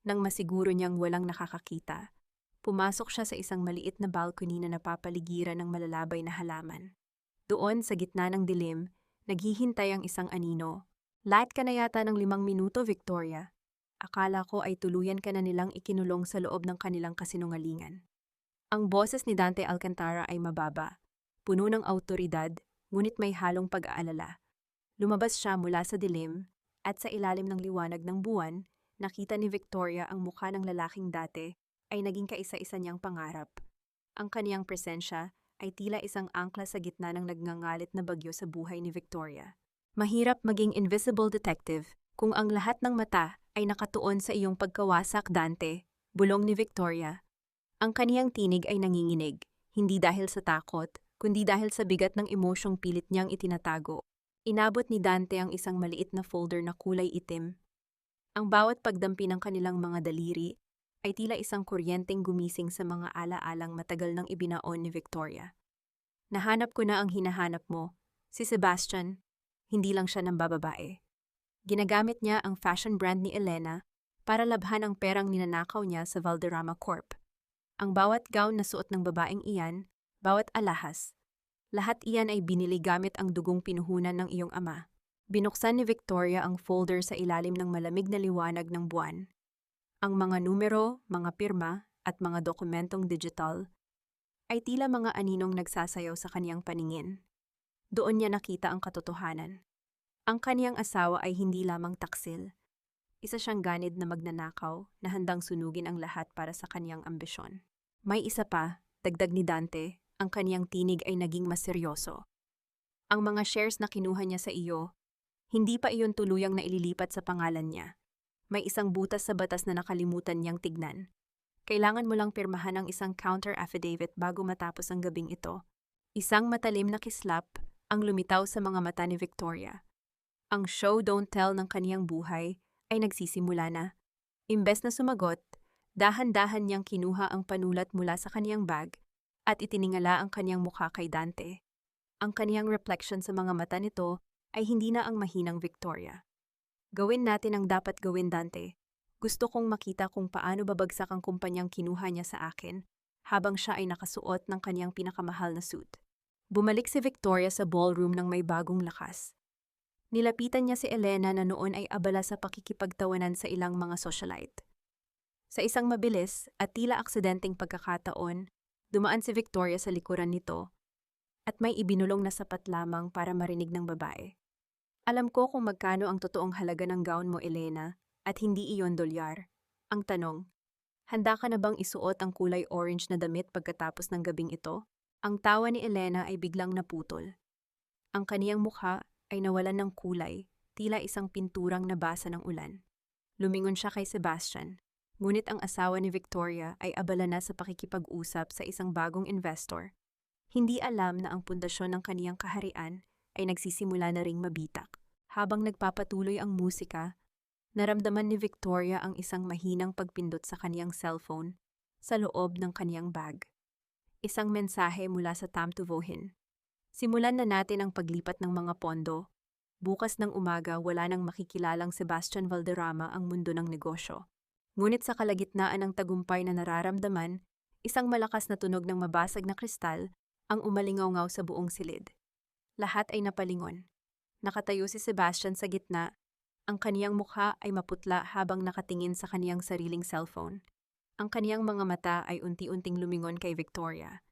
Nang masiguro niyang walang nakakakita, pumasok siya sa isang maliit na balcony na napapaligiran ng malalabay na halaman. Doon, sa gitna ng dilim, naghihintay ang isang anino. Lahat ka na yata ng 5 minuto, Victoria. Akala ko ay tuluyan ka na nilang ikinulong sa loob ng kanilang kasinungalingan. Ang boses ni Dante Alcantara ay mababa, puno ng awtoridad, ngunit may halong pag-aalala. Lumabas siya mula sa dilim, at sa ilalim ng liwanag ng buwan, nakita ni Victoria ang mukha ng lalaking dati ay naging kaisa-isa niyang pangarap. Ang kaniyang presensya ay tila isang angkla sa gitna ng nagngangalit na bagyo sa buhay ni Victoria. Mahirap maging invisible detective kung ang lahat ng mata ay nakatuon sa iyong pagkawasak, Dante, bulong ni Victoria. Ang kaniyang tinig ay nanginginig, hindi dahil sa takot, kundi dahil sa bigat ng emosyong pilit niyang itinatago. Inabot ni Dante ang isang maliit na folder na kulay itim. Ang bawat pagdampi ng kanilang mga daliri ay tila isang kuryenteng gumising sa mga ala-alang matagal nang ibinaon ni Victoria. Nahanap ko na ang hinahanap mo, si Sebastian, hindi lang siya ng bababae. Ginagamit niya ang fashion brand ni Elena para labhan ang perang ninanakaw niya sa Valderrama Corp. Ang bawat gown na suot ng babaeng iyan, bawat alahas, lahat iyan ay binili gamit ang dugong pinuhunan ng iyong ama. Binuksan ni Victoria ang folder sa ilalim ng malamig na liwanag ng buwan. Ang mga numero, mga pirma, at mga dokumentong digital ay tila mga aninong nagsasayaw sa kaniyang paningin. Doon niya nakita ang katotohanan. Ang kaniyang asawa ay hindi lamang taksil. Isa siyang ganid na magnanakaw na handang sunugin ang lahat para sa kaniyang ambisyon. May isa pa, dagdag ni Dante, ang kaniyang tinig ay naging mas seryoso. Ang mga shares na kinuha niya sa iyo, hindi pa iyon tuluyang na ililipat sa pangalan niya. May isang butas sa batas na nakalimutan niyang tignan. Kailangan mo lang pirmahan ang isang counter affidavit bago matapos ang gabing ito. Isang matalim na kislap ang lumitaw sa mga mata ni Victoria. Ang show don't tell ng kaniyang buhay ay nagsisimula na. Imbes na sumagot, dahan-dahan niyang kinuha ang panulat mula sa kaniyang bag at itiningala ang kaniyang mukha kay Dante. Ang kaniyang reflection sa mga mata nito ay hindi na ang mahinang Victoria. Gawin natin ang dapat gawin, Dante. Gusto kong makita kung paano babagsak ang kumpanyang kinuha niya sa akin habang siya ay nakasuot ng kaniyang pinakamahal na suit. Bumalik si Victoria sa ballroom ng may bagong lakas. Nilapitan niya si Elena na noon ay abala sa pakikipagtawanan sa ilang mga socialite. Sa isang mabilis at tila aksidenteng pagkakataon, dumaan si Victoria sa likuran nito at may ibinulong na sapat lamang para marinig ng babae. Alam ko kung magkano ang totoong halaga ng gown mo, Elena, at hindi iyon dolyar. Ang tanong, handa ka na bang isuot ang kulay orange na damit pagkatapos ng gabing ito? Ang tawa ni Elena ay biglang naputol. Ang kaniyang mukha ay nawalan ng kulay, tila isang pinturang nabasa ng ulan. Lumingon siya kay Sebastian, ngunit ang asawa ni Victoria ay abala na sa pakikipag-usap sa isang bagong investor. Hindi alam na ang pundasyon ng kaniyang kaharian ay nagsisimula na ring mabitak. Habang nagpapatuloy ang musika, naramdaman ni Victoria ang isang mahinang pagpindot sa kaniyang cellphone sa loob ng kaniyang bag. Isang mensahe mula sa Tam Tuvohin. Simulan na natin ang paglipat ng mga pondo. Bukas ng umaga wala nang makikilalang Sebastian Valderrama ang mundo ng negosyo. Ngunit sa kalagitnaan ng tagumpay na nararamdaman, isang malakas na tunog ng mabasag na kristal ang umalingaw-ngaw sa buong silid. Lahat ay napalingon. Nakatayo si Sebastian sa gitna. Ang kaniyang mukha ay maputla habang nakatingin sa kaniyang sariling cellphone. Ang kaniyang mga mata ay unti-unting lumingon kay Victoria.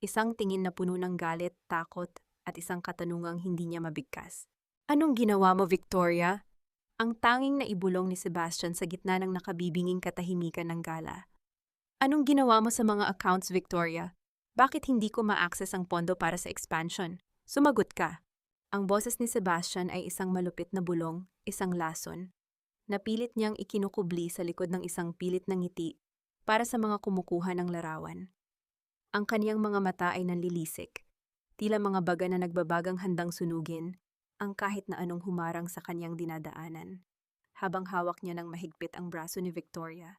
Isang tingin na puno ng galit, takot, at isang katanungang hindi niya mabigkas. Anong ginawa mo, Victoria? Ang tanging naibulong ni Sebastian sa gitna ng nakabibinging katahimikan ng gala. Anong ginawa mo sa mga accounts, Victoria? Bakit hindi ko ma-access ang pondo para sa expansion? Sumagot ka. Ang boses ni Sebastian ay isang malupit na bulong, isang lason. Napilit niyang ikinukubli sa likod ng isang pilit na ngiti para sa mga kumukuha ng larawan. Ang kaniyang mga mata ay nanlilisik, tila mga baga na nagbabagang handang sunugin ang kahit na anong humarang sa kaniyang dinadaanan. Habang hawak niya ng mahigpit ang braso ni Victoria,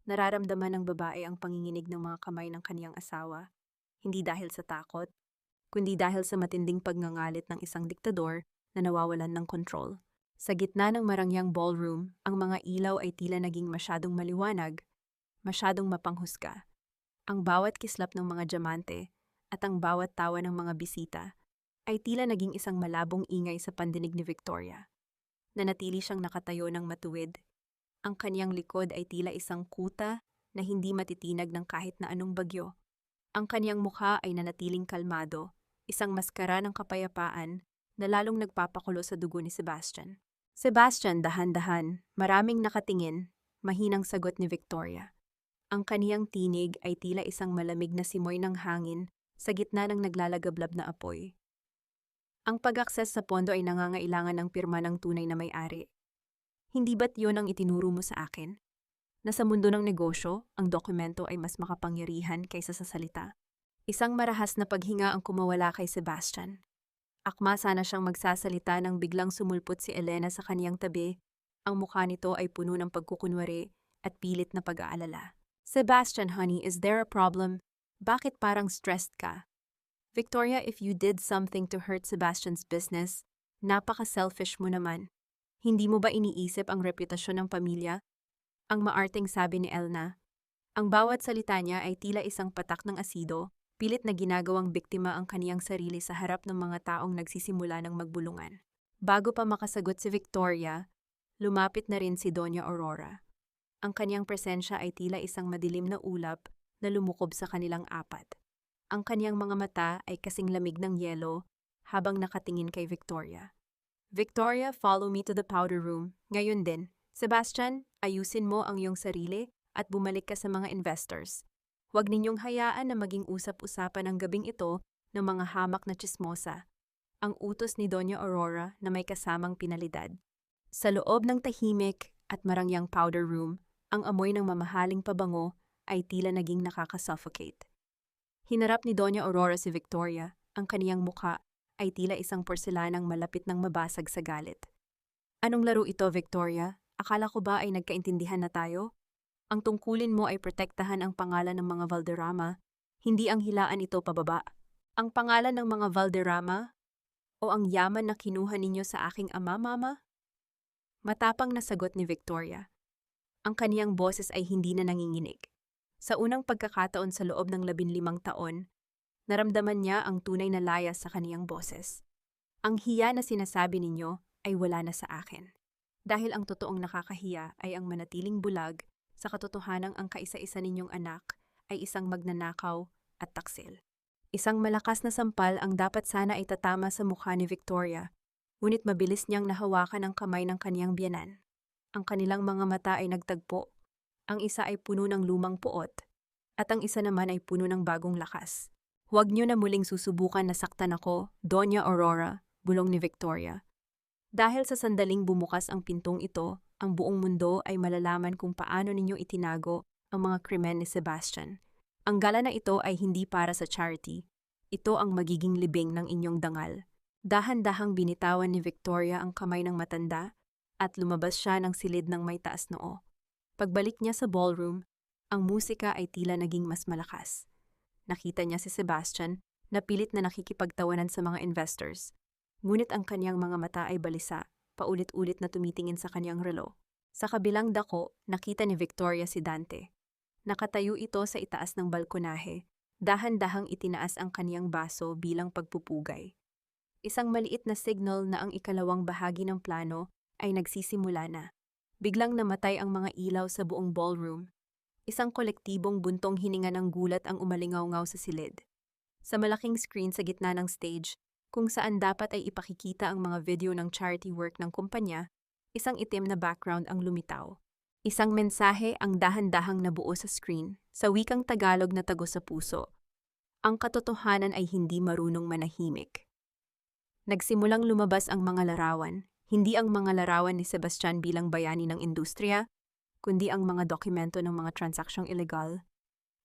nararamdaman ng babae ang panginginig ng mga kamay ng kaniyang asawa, hindi dahil sa takot, kundi dahil sa matinding pagngangalit ng isang diktador na nawawalan ng kontrol. Sa gitna ng marangyang ballroom, ang mga ilaw ay tila naging masyadong maliwanag, masyadong mapanghusga. Ang bawat kislap ng mga diamante at ang bawat tawa ng mga bisita ay tila naging isang malabong ingay sa pandinig ni Victoria. Nanatili siyang nakatayo ng matuwid. Ang kaniyang likod ay tila isang kuta na hindi matitinag ng kahit na anong bagyo. Ang kaniyang mukha ay nanatiling kalmado, isang maskara ng kapayapaan na lalong nagpapakulo sa dugo ni Sebastian. Sebastian, dahan-dahan, maraming nakatingin, mahinang sagot ni Victoria. Ang kaniyang tinig ay tila isang malamig na simoy ng hangin sa gitna ng naglalagablab na apoy. Ang pag-akses sa pondo ay nangangailangan ng pirma ng tunay na may-ari. Hindi ba't yun ang itinuro mo sa akin? Na sa mundo ng negosyo, ang dokumento ay mas makapangyarihan kaysa sa salita. Isang marahas na paghinga ang kumawala kay Sebastian. Akma sana siyang magsasalita nang biglang sumulpot si Elena sa kaniyang tabi. Ang mukha nito ay puno ng pagkukunwari at pilit na pag-aalala. Sebastian, honey, is there a problem? Bakit parang stressed ka? Victoria, if you did something to hurt Sebastian's business, napaka-selfish mo naman. Hindi mo ba iniisip ang reputasyon ng pamilya? Ang maarteng sabi ni Elna. Ang bawat salita niya ay tila isang patak ng asido, pilit na ginagawang biktima ang kaniyang sarili sa harap ng mga taong nagsisimula ng magbulungan. Bago pa makasagot si Victoria, lumapit na rin si Doña Aurora. Ang kaniyang presensya ay tila isang madilim na ulap na lumukob sa kanilang apat. Ang kaniyang mga mata ay kasing lamig ng yelo habang nakatingin kay Victoria. Victoria, follow me to the powder room. Ngayon din, Sebastian, ayusin mo ang iyong sarili at bumalik ka sa mga investors. Huwag ninyong hayaan na maging usap-usapan ang gabing ito ng mga hamak na tsismosa. Ang utos ni Doña Aurora na may kasamang pinalidad. Sa loob ng tahimik at marangyang powder room, ang amoy ng mamahaling pabango ay tila naging nakakasuffocate. Hinarap ni Doña Aurora si Victoria, ang kaniyang mukha ay tila isang porselanang malapit ng mabasag sa galit. Anong laro ito, Victoria? Akala ko ba ay nagkaintindihan na tayo? Ang tungkulin mo ay protektahan ang pangalan ng mga Valderrama, hindi ang hilaan ito pababa. Ang pangalan ng mga Valderrama o ang yaman na kinuha ninyo sa aking ama, Mama? Matapang na sagot ni Victoria. Ang kaniyang boses ay hindi na nanginginig. Sa unang pagkakataon sa loob ng 15 taon, naramdaman niya ang tunay na layas sa kaniyang boses. Ang hiya na sinasabi ninyo ay wala na sa akin. Dahil ang totoong nakakahiya ay ang manatiling bulag sa katotohanang ang kaisa-isa ninyong anak ay isang magnanakaw at taksil. Isang malakas na sampal ang dapat sana ay tatama sa mukha ni Victoria, ngunit mabilis niyang nahawakan ang kamay ng kaniyang biyenan. Ang kanilang mga mata ay nagtagpo. Ang isa ay puno ng lumang puot, at ang isa naman ay puno ng bagong lakas. Huwag niyo na muling susubukan na saktan ako, Doña Aurora, bulong ni Victoria. Dahil sa sandaling bumukas ang pintong ito, ang buong mundo ay malalaman kung paano ninyo itinago ang mga krimen ni Sebastian. Ang gala na ito ay hindi para sa charity. Ito ang magiging libing ng inyong dangal. Dahan-dahang binitawan ni Victoria ang kamay ng matanda at lumabas siya ng silid ng may taas noo. Pagbalik niya sa ballroom, ang musika ay tila naging mas malakas. Nakita niya si Sebastian na pilit na nakikipagtawanan sa mga investors. Ngunit ang kaniyang mga mata ay balisa, paulit-ulit na tumitingin sa kaniyang relo. Sa kabilang dako, nakita ni Victoria si Dante. Nakatayo ito sa itaas ng balkonahe, dahan-dahang itinaas ang kaniyang baso bilang pagpupugay. Isang maliit na signal na ang ikalawang bahagi ng plano ay nagsisimula na. Biglang namatay ang mga ilaw sa buong ballroom. Isang kolektibong buntong hininga ng gulat ang umalingaw-ngaw sa silid. Sa malaking screen sa gitna ng stage, kung saan dapat ay ipakikita ang mga video ng charity work ng kumpanya, isang itim na background ang lumitaw. Isang mensahe ang dahan-dahang nabuo sa screen, sa wikang Tagalog na tago sa puso. Ang katotohanan ay hindi marunong manahimik. Nagsimulang lumabas ang mga larawan, hindi ang mga larawan ni Sebastian bilang bayani ng industriya, kundi ang mga dokumento ng mga transaksyong ilegal,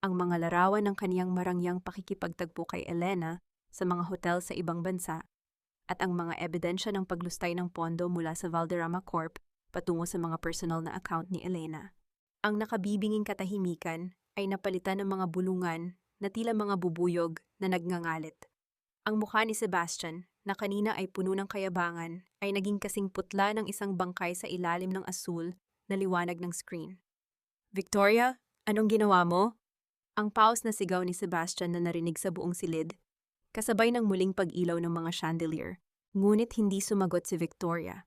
ang mga larawan ng kaniyang marangyang pakikipagtagpo kay Elena sa mga hotel sa ibang bansa, at ang mga ebidensya ng paglustay ng pondo mula sa Valderrama Corp patungo sa mga personal na account ni Elena. Ang nakabibinging katahimikan ay napalitan ng mga bulungan na tila mga bubuyog na nagngangalit. Ang mukha ni Sebastian, na kanina ay puno ng kayabangan, ay naging kasing putla ng isang bangkay sa ilalim ng asul na liwanag ng screen. Victoria, anong ginawa mo? Ang paus na sigaw ni Sebastian na narinig sa buong silid, kasabay ng muling pag-ilaw ng mga chandelier, ngunit hindi sumagot si Victoria.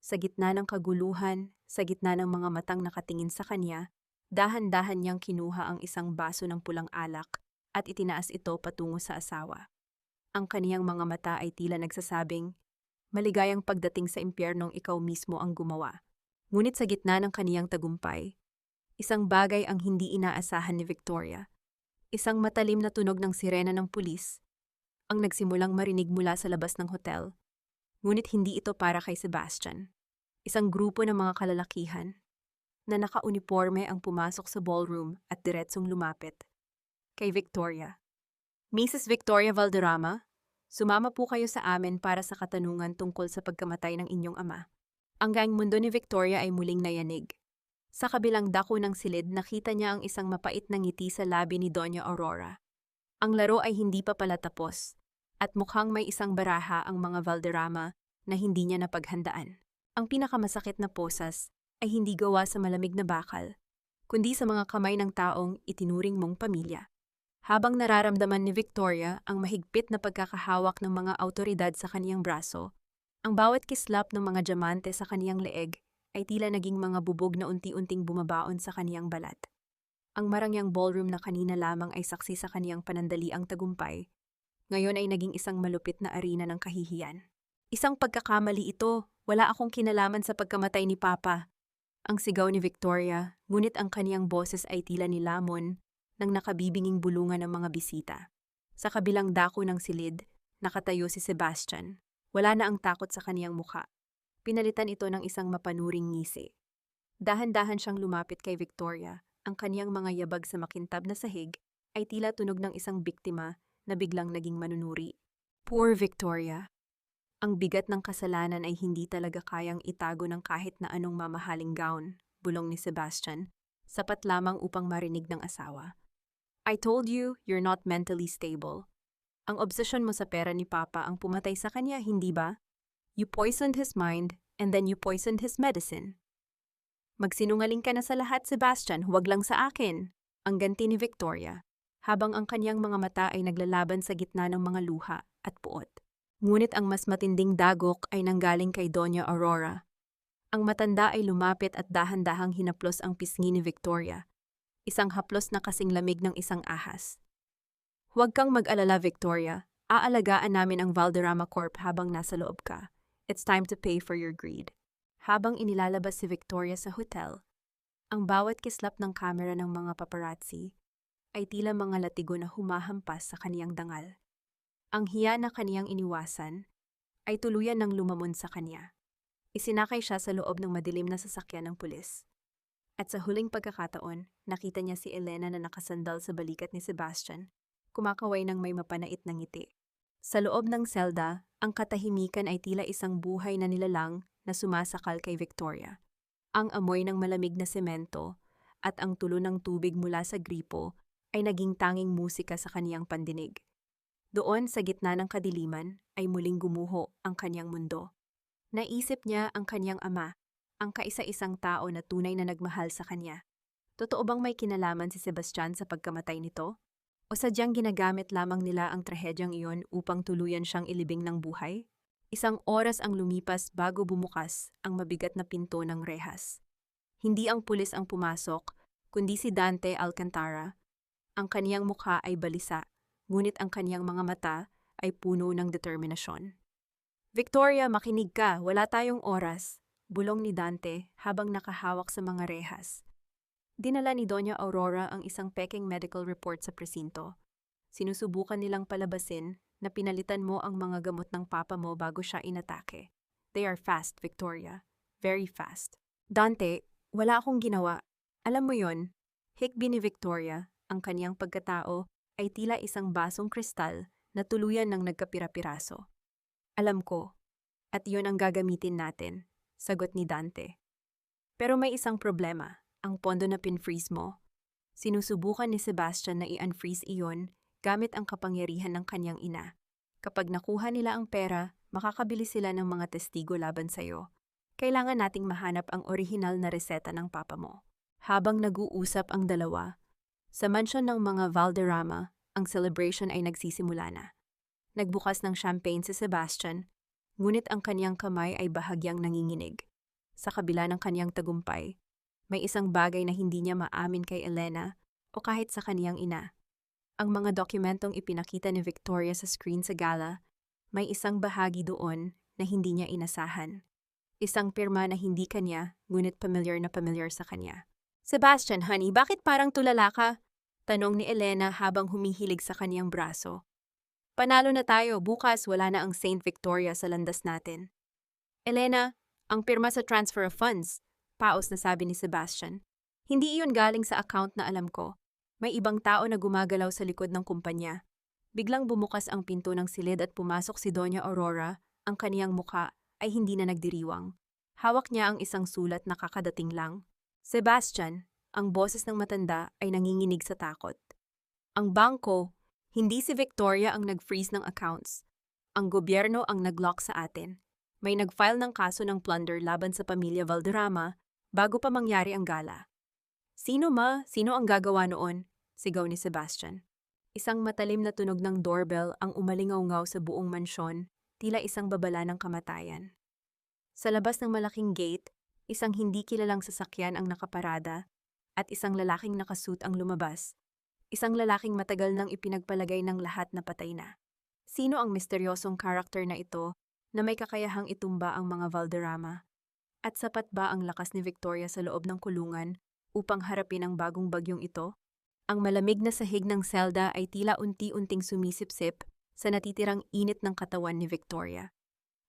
Sa gitna ng kaguluhan, sa gitna ng mga matang nakatingin sa kanya, dahan-dahan niyang kinuha ang isang baso ng pulang alak at itinaas ito patungo sa asawa. Ang kaniyang mga mata ay tila nagsasabing, maligayang pagdating sa impyernong ikaw mismo ang gumawa. Ngunit sa gitna ng kaniyang tagumpay, isang bagay ang hindi inaasahan ni Victoria. Isang matalim na tunog ng sirena ng pulis ang nagsimulang marinig mula sa labas ng hotel. Ngunit hindi ito para kay Sebastian. Isang grupo ng mga kalalakihan na nakauniporme ang pumasok sa ballroom at diretsong lumapit kay Victoria. Mrs. Victoria Valderrama, sumama po kayo sa amin para sa katanungan tungkol sa pagkamatay ng inyong ama. Ang gaang mundo ni Victoria ay muling nayanig. Sa kabilang dako ng silid, nakita niya ang isang mapait na ngiti sa labi ni Doña Aurora. Ang laro ay hindi pa pala tapos, at mukhang may isang baraha ang mga Valderrama na hindi niya napaghandaan. Ang pinakamasakit na posas ay hindi gawa sa malamig na bakal, kundi sa mga kamay ng taong itinuring mong pamilya. Habang nararamdaman ni Victoria ang mahigpit na pagkakahawak ng mga awtoridad sa kaniyang braso, ang bawat kislap ng mga diamante sa kaniyang leeg ay tila naging mga bubog na unti-unting bumabaon sa kaniyang balat. Ang marangyang ballroom na kanina lamang ay saksi sa kaniyang panandaliang tagumpay, ngayon ay naging isang malupit na arena ng kahihiyan. Isang pagkakamali ito, wala akong kinalaman sa pagkamatay ni Papa. Ang sigaw ni Victoria, ngunit ang kaniyang boses ay tila nilamon ng nakabibinging bulungan ng mga bisita. Sa kabilang dako ng silid, nakatayo si Sebastian. Wala na ang takot sa kaniyang mukha. Pinalitan ito ng isang mapanuring ngisi. Dahan-dahan siyang lumapit kay Victoria. Ang kaniyang mga yabag sa makintab na sahig ay tila tunog ng isang biktima na biglang naging manunuri. Poor Victoria. Ang bigat ng kasalanan ay hindi talaga kayang itago ng kahit na anong mamahaling gown, bulong ni Sebastian, sapat lamang upang marinig ng asawa. I told you, you're not mentally stable. Ang obsesyon mo sa pera ni Papa ang pumatay sa kanya, hindi ba? You poisoned his mind, and then you poisoned his medicine. Magsinungaling ka na sa lahat, Sebastian, huwag lang sa akin, ang ganti ni Victoria, habang ang kanyang mga mata ay naglalaban sa gitna ng mga luha at puot. Ngunit ang mas matinding dagok ay nanggaling kay Doña Aurora. Ang matanda ay lumapit at dahan-dahang hinaplos ang pisngi ni Victoria. Isang haplos na kasing lamig ng isang ahas. Huwag kang mag-alala, Victoria. Aalagaan namin ang Valderrama Corp habang nasa loob ka. It's time to pay for your greed. Habang inilalabas si Victoria sa hotel, ang bawat kislap ng kamera ng mga paparazzi ay tila mga latigo na humahampas sa kaniyang dangal. Ang hiya na kaniyang iniwasan ay tuluyan ng lumamon sa kanya. Isinakay siya sa loob ng madilim na sasakyan ng pulis. At sa huling pagkakataon, nakita niya si Elena na nakasandal sa balikat ni Sebastian, kumakaway ng may mapanait na ngiti. Sa loob ng selda, ang katahimikan ay tila isang buhay na nilalang na sumasakal kay Victoria. Ang amoy ng malamig na semento at ang tulo ng tubig mula sa gripo ay naging tanging musika sa kaniyang pandinig. Doon sa gitna ng kadiliman ay muling gumuho ang kaniyang mundo. Naisip niya ang kaniyang ama, ang kaisa-isang tao na tunay na nagmahal sa kanya. Totoo bang may kinalaman si Sebastian sa pagkamatay nito? O sadyang ginagamit lamang nila ang trahedyang iyon upang tuluyan siyang ilibing ng buhay? Isang oras ang lumipas bago bumukas ang mabigat na pinto ng rehas. Hindi ang pulis ang pumasok, kundi si Dante Alcantara. Ang kaniyang mukha ay balisa, ngunit ang kaniyang mga mata ay puno ng determinasyon. Victoria, makinig ka, wala tayong oras, bulong ni Dante habang nakahawak sa mga rehas. Dinala ni Doña Aurora ang isang peking medical report sa presinto. Sinusubukan nilang palabasin na pinalitan mo ang mga gamot ng papa mo bago siya inatake. They are fast, Victoria. Very fast. Dante, wala akong ginawa. Alam mo yon, hikbi ni Victoria, ang kaniyang pagkatao ay tila isang basong kristal na tuluyan ng nagkapira-piraso. Alam ko, at yon ang gagamitin natin, sagot ni Dante. Pero may isang problema, ang pondo na pinfreeze mo. Sinusubukan ni Sebastian na i-unfreeze iyon gamit ang kapangyarihan ng kanyang ina. Kapag nakuha nila ang pera, makakabili sila ng mga testigo laban sa'yo. Kailangan nating mahanap ang orihinal na reseta ng papa mo. Habang nag-uusap ang dalawa, sa mansyon ng mga Valderrama, ang celebration ay nagsisimula na. Nagbukas ng champagne si Sebastian, ngunit ang kaniyang kamay ay bahagyang nanginginig. Sa kabila ng kaniyang tagumpay, may isang bagay na hindi niya maamin kay Elena o kahit sa kaniyang ina. Ang mga dokumentong ipinakita ni Victoria sa screen sa gala, may isang bahagi doon na hindi niya inasahan. Isang pirma na hindi kanya, ngunit familiar sa kanya. Sebastian, honey, bakit parang tulala ka? Tanong ni Elena habang humihilig sa kaniyang braso. Panalo na tayo, bukas wala na ang Saint Victoria sa landas natin. Elena, ang pirma sa transfer of funds, paos na sabi ni Sebastian. Hindi iyon galing sa account na alam ko. May ibang tao na gumagalaw sa likod ng kumpanya. Biglang bumukas ang pinto ng silid at pumasok si Doña Aurora, ang kaniyang mukha ay hindi na nagdiriwang. Hawak niya ang isang sulat na kakadating lang. Sebastian, ang boses ng matanda ay nanginginig sa takot. Ang bangko, hindi si Victoria ang nag-freeze ng accounts. Ang gobyerno ang nag-lock sa atin. May nag-file ng kaso ng plunder laban sa pamilya Valderrama bago pa mangyari ang gala. Sino ang gagawa noon? Sigaw ni Sebastian. Isang matalim na tunog ng doorbell ang umalingaw-ngaw sa buong mansyon, tila isang babala ng kamatayan. Sa labas ng malaking gate, isang hindi kilalang sasakyan ang nakaparada at isang lalaking nakasuit ang lumabas. Isang lalaking matagal nang ipinagpalagay ng lahat na patay na. Sino ang misteryosong karakter na ito na may kakayahang itumba ang mga Valderrama? At sapat ba ang lakas ni Victoria sa loob ng kulungan upang harapin ang bagong bagyong ito? Ang malamig na sahig ng selda ay tila unti-unting sumisipsip sa natitirang init ng katawan ni Victoria.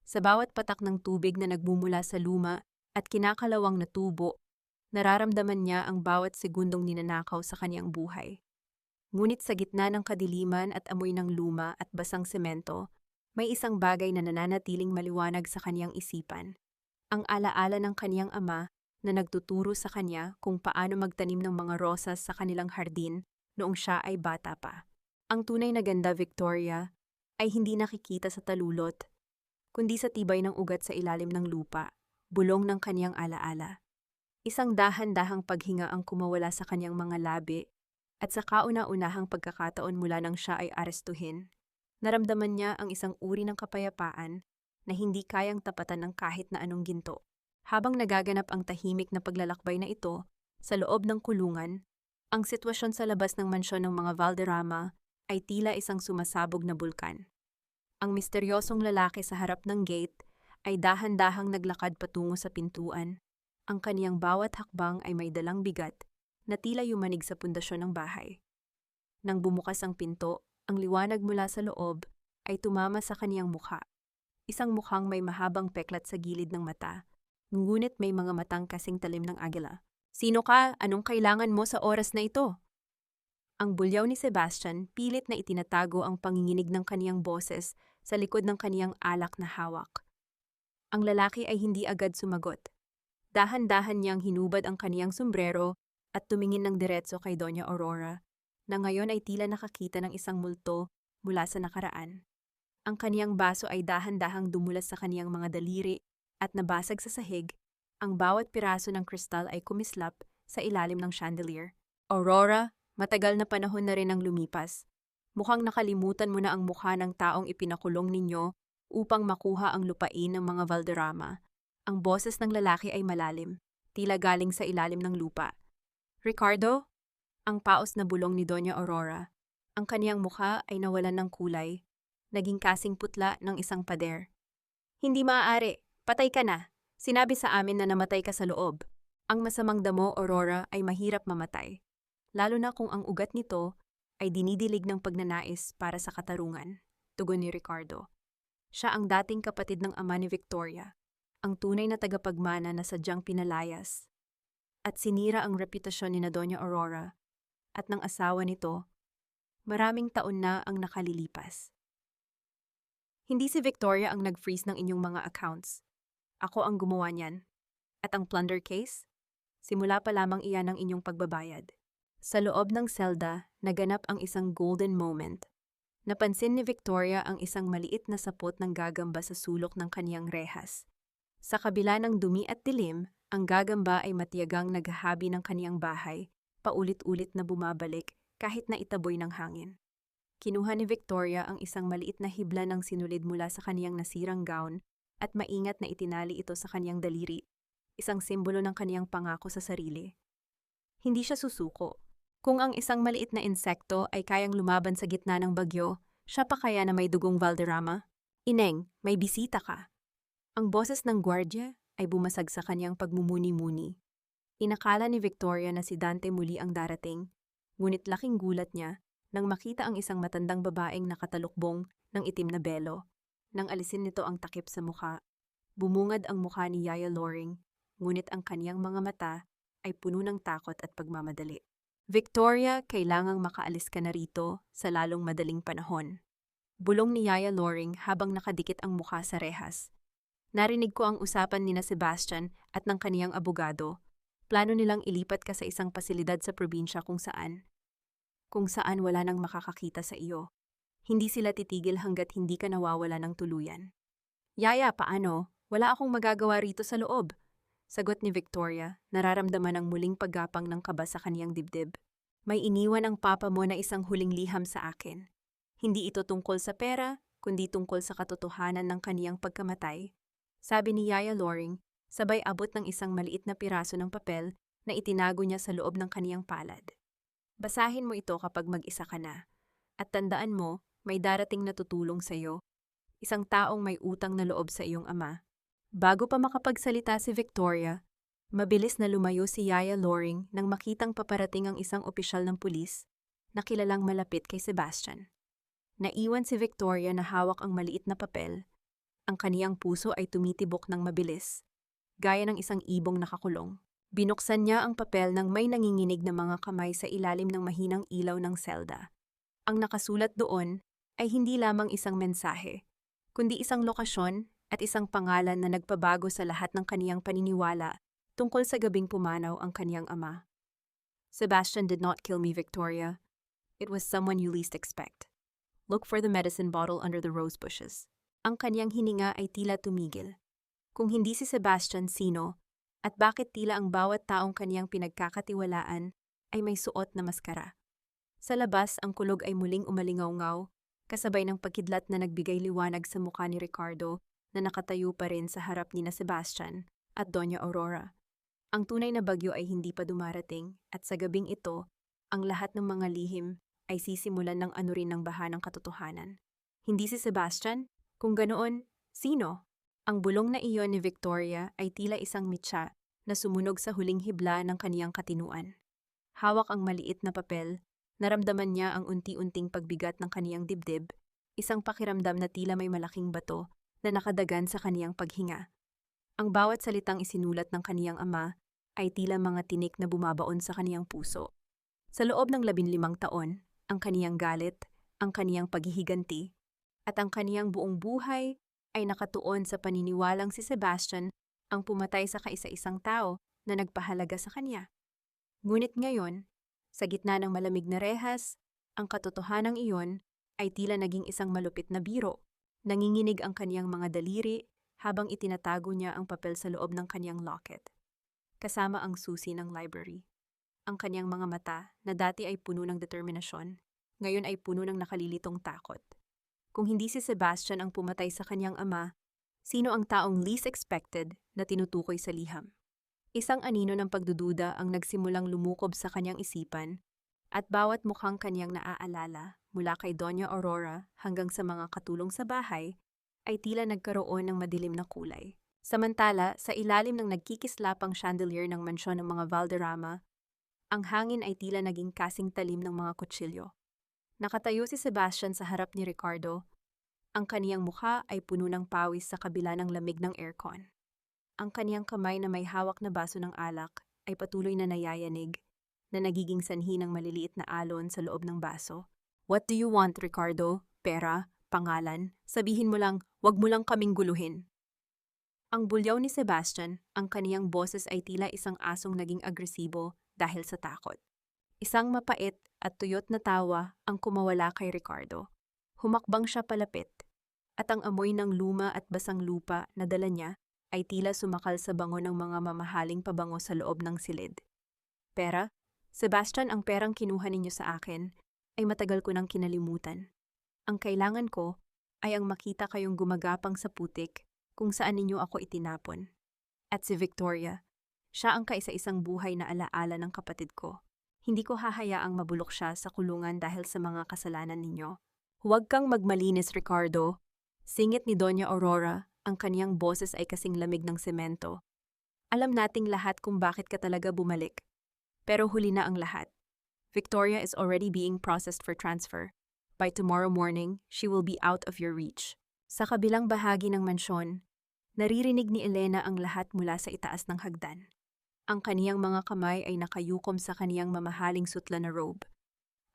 Sa bawat patak ng tubig na nagmumula sa luma at kinakalawang na tubo, nararamdaman niya ang bawat segundong ninanakaw sa kanyang buhay. Ngunit sa gitna ng kadiliman at amoy ng luma at basang semento, may isang bagay na nananatiling maliwanag sa kanyang isipan. Ang alaala ng kanyang ama na nagtuturo sa kanya kung paano magtanim ng mga rosas sa kanilang hardin noong siya ay bata pa. Ang tunay na ganda, Victoria, ay hindi nakikita sa talulot, kundi sa tibay ng ugat sa ilalim ng lupa, bulong ng kanyang alaala. Isang dahan-dahang paghinga ang kumawala sa kanyang mga labi, at sa kauna-unahang pagkakataon mula nang siya ay arestuhin, Naramdaman niya ang isang uri ng kapayapaan na hindi kayang tapatan ng kahit na anong ginto. Habang nagaganap ang tahimik na paglalakbay na ito, sa loob ng kulungan, ang sitwasyon sa labas ng mansyon ng mga Valderrama ay tila isang sumasabog na bulkan. Ang misteryosong lalaki sa harap ng gate ay dahan-dahang naglakad patungo sa pintuan. Ang kaniyang bawat hakbang ay may dalang bigat na tila yumanig sa pundasyon ng bahay. Nang bumukas ang pinto, ang liwanag mula sa loob ay tumama sa kaniyang mukha. Isang mukhang may mahabang peklat sa gilid ng mata, ngunit may mga matang kasing talim ng agila. "Sino ka? Anong kailangan mo sa oras na ito?" Ang bulyaw ni Sebastian pilit na itinatago ang panginginig ng kaniyang boses sa likod ng kaniyang alak na hawak. Ang lalaki ay hindi agad sumagot. Dahan-dahan niyang hinubad ang kaniyang sombrero at tumingin ng diretso kay Doña Aurora, na ngayon ay tila nakakita ng isang multo mula sa nakaraan. Ang kaniyang baso ay dahan-dahang dumulas sa kaniyang mga daliri at nabasag sa sahig. Ang bawat piraso ng kristal ay kumislap sa ilalim ng chandelier. "Aurora, matagal na panahon na rin ang lumipas. Mukhang nakalimutan mo na ang mukha ng taong ipinakulong ninyo upang makuha ang lupain ng mga Valderrama." Ang boses ng lalaki ay malalim, tila galing sa ilalim ng lupa. "Ricardo?" Ang paos na bulong ni Doña Aurora. Ang kaniyang mukha ay nawalan ng kulay, naging kasing putla ng isang pader. "Hindi maaari. Patay ka na. Sinabi sa amin na namatay ka sa loob. Ang masamang damo, Aurora, ay mahirap mamatay. Lalo na kung ang ugat nito ay dinidilig ng pagnanais para sa katarungan," tugon ni Ricardo. Siya ang dating kapatid ng ama ni Victoria, ang tunay na tagapagmana na sadyang pinalayas. At sinira ang reputasyon ni na Doña Aurora at ng asawa nito. Maraming taon na ang nakalilipas. Hindi si Victoria ang nag-freeze ng inyong mga accounts. Ako ang gumawa niyan. At ang plunder case? Simula pa lamang iyan ang inyong pagbabayad. Sa loob ng selda, naganap ang isang golden moment. Napansin ni Victoria ang isang maliit na sapot ng gagamba sa sulok ng kaniyang rehas. Sa kabila ng dumi at dilim, ang gagamba ay matiyagang naghahabi ng kaniyang bahay, paulit-ulit na bumabalik kahit na itaboy ng hangin. Kinuha ni Victoria ang isang maliit na hibla ng sinulid mula sa kaniyang nasirang gown at maingat na itinali ito sa kaniyang daliri, isang simbolo ng kaniyang pangako sa sarili. Hindi siya susuko. Kung ang isang maliit na insekto ay kayang lumaban sa gitna ng bagyo, siya pa kaya na may dugong Valderrama? "Ineng, may bisita ka." Ang boses ng gwardya ay bumasag sa kaniyang pagmumuni-muni. Inakala ni Victoria na si Dante muli ang darating, ngunit laking gulat niya nang makita ang isang matandang babaeng nakatalukbong ng itim na belo. Nang alisin nito ang takip sa mukha, bumungad ang mukha ni Yaya Loring, ngunit ang kaniyang mga mata ay puno ng takot at pagmamadali. "Victoria, kailangang makaalis ka na rito sa lalong madaling panahon." Bulong ni Yaya Loring habang nakadikit ang mukha sa rehas. "Narinig ko ang usapan ni na Sebastian at ng kaniyang abogado. Plano nilang ilipat ka sa isang pasilidad sa probinsya kung saan wala nang makakakita sa iyo. Hindi sila titigil hanggat hindi ka nawawala ng tuluyan." "Yaya, paano? Wala akong magagawa rito sa loob," sagot ni Victoria, nararamdaman ang muling paggapang ng kaba sa kaniyang dibdib. "May iniwan ang papa mo na isang huling liham sa akin. Hindi ito tungkol sa pera, kundi tungkol sa katotohanan ng kaniyang pagkamatay," sabi ni Yaya Loring, sabay abot ng isang maliit na piraso ng papel na itinago niya sa loob ng kaniyang palad. "Basahin mo ito kapag mag-isa ka na. At tandaan mo, may darating na tutulong sa iyo. Isang taong may utang na loob sa iyong ama." Bago pa makapagsalita si Victoria, mabilis na lumayo si Yaya Loring nang makitang paparating ang isang opisyal ng pulis na kilalang malapit kay Sebastian. Naiwan si Victoria na hawak ang maliit na papel. Ang kaniyang puso ay tumitibok ng mabilis, gaya ng isang ibong nakakulong. Binuksan niya ang papel nang may nanginginig na mga kamay sa ilalim ng mahinang ilaw ng selda. Ang nakasulat doon ay hindi lamang isang mensahe, kundi isang lokasyon at isang pangalan na nagpabago sa lahat ng kaniyang paniniwala tungkol sa gabing pumanaw ang kaniyang ama. "Sebastian did not kill me, Victoria. It was someone you least expect. Look for the medicine bottle under the rose bushes." Ang kaniyang hininga ay tila tumigil. Kung hindi si Sebastian, sino? At bakit tila ang bawat taong kaniyang pinagkakatiwalaan ay may suot na maskara? Sa labas, ang kulog ay muling umalingaw-ngaw, kasabay ng pagkidlat na nagbigay liwanag sa mukha ni Ricardo na nakatayo pa rin sa harap ni na Sebastian at Doña Aurora. Ang tunay na bagyo ay hindi pa dumarating at sa gabing ito, ang lahat ng mga lihim ay sisimulan ng anurin ng baha ng katotohanan. Hindi si Sebastian? Kung ganoon, sino? Ang bulong na iyon ni Victoria ay tila isang mitsa na sumunog sa huling hibla ng kaniyang katinuan. Hawak ang maliit na papel, naramdaman niya ang unti-unting pagbigat ng kaniyang dibdib, isang pakiramdam na tila may malaking bato na nakadagan sa kaniyang paghinga. Ang bawat salitang isinulat ng kaniyang ama ay tila mga tinik na bumabaon sa kaniyang puso. Sa loob ng 15 taon, ang kaniyang galit, ang kaniyang paghihiganti, at ang kaniyang buong buhay ay nakatuon sa paniniwalang si Sebastian ang pumatay sa kaisa-isang tao na nagpahalaga sa kanya. Ngunit ngayon, sa gitna ng malamig na rehas, ang katotohanang iyon ay tila naging isang malupit na biro. Nanginginig ang kaniyang mga daliri habang itinatago niya ang papel sa loob ng kaniyang locket, kasama ang susi ng library. Ang kaniyang mga mata na dati ay puno ng determinasyon, ngayon ay puno ng nakalilitong takot. Kung hindi si Sebastian ang pumatay sa kaniyang ama, sino ang taong least expected na tinutukoy sa liham? Isang anino ng pagdududa ang nagsimulang lumukob sa kaniyang isipan at bawat mukhang kaniyang naaalala mula kay Doña Aurora hanggang sa mga katulong sa bahay ay tila nagkaroon ng madilim na kulay. Samantala, sa ilalim ng nagkikislapang chandelier ng mansyon ng mga Valderrama, ang hangin ay tila naging kasing talim ng mga kutsilyo. Nakatayo si Sebastian sa harap ni Ricardo. Ang kaniyang mukha ay puno ng pawis sa kabila ng lamig ng aircon. Ang kaniyang kamay na may hawak na baso ng alak ay patuloy na nayayanig, na nagiging sanhi ng maliliit na alon sa loob ng baso. What do you want, Ricardo? Pera? Pangalan? Sabihin mo lang, wag mo lang kaming guluhin. Ang bulyaw ni Sebastian, ang kaniyang boses ay tila isang asong naging agresibo dahil sa takot. Isang mapait at tuyot na tawa ang kumawala kay Ricardo. Humakbang siya palapit, at ang amoy ng luma at basang lupa na dala niya ay tila sumakal sa bango ng mga mamahaling pabango sa loob ng silid. Pera? Sebastian, ang perang kinuha ninyo sa akin ay matagal ko nang kinalimutan. Ang kailangan ko ay ang makita kayong gumagapang sa putik kung saan ninyo ako itinapon. At si Victoria, siya ang kaisa-isang buhay na alaala ng kapatid ko. Hindi ko hahayaang mabulok siya sa kulungan dahil sa mga kasalanan ninyo. Huwag kang magmalinis, Ricardo. Singit ni Doña Aurora. Ang kaniyang boses ay kasing lamig ng semento. Alam nating lahat kung bakit ka talaga bumalik. Pero huli na ang lahat. Victoria is already being processed for transfer. By tomorrow morning, she will be out of your reach. Sa kabilang bahagi ng mansyon, naririnig ni Elena ang lahat mula sa itaas ng hagdan. Ang kaniyang mga kamay ay nakayukom sa kaniyang mamahaling sutla na robe.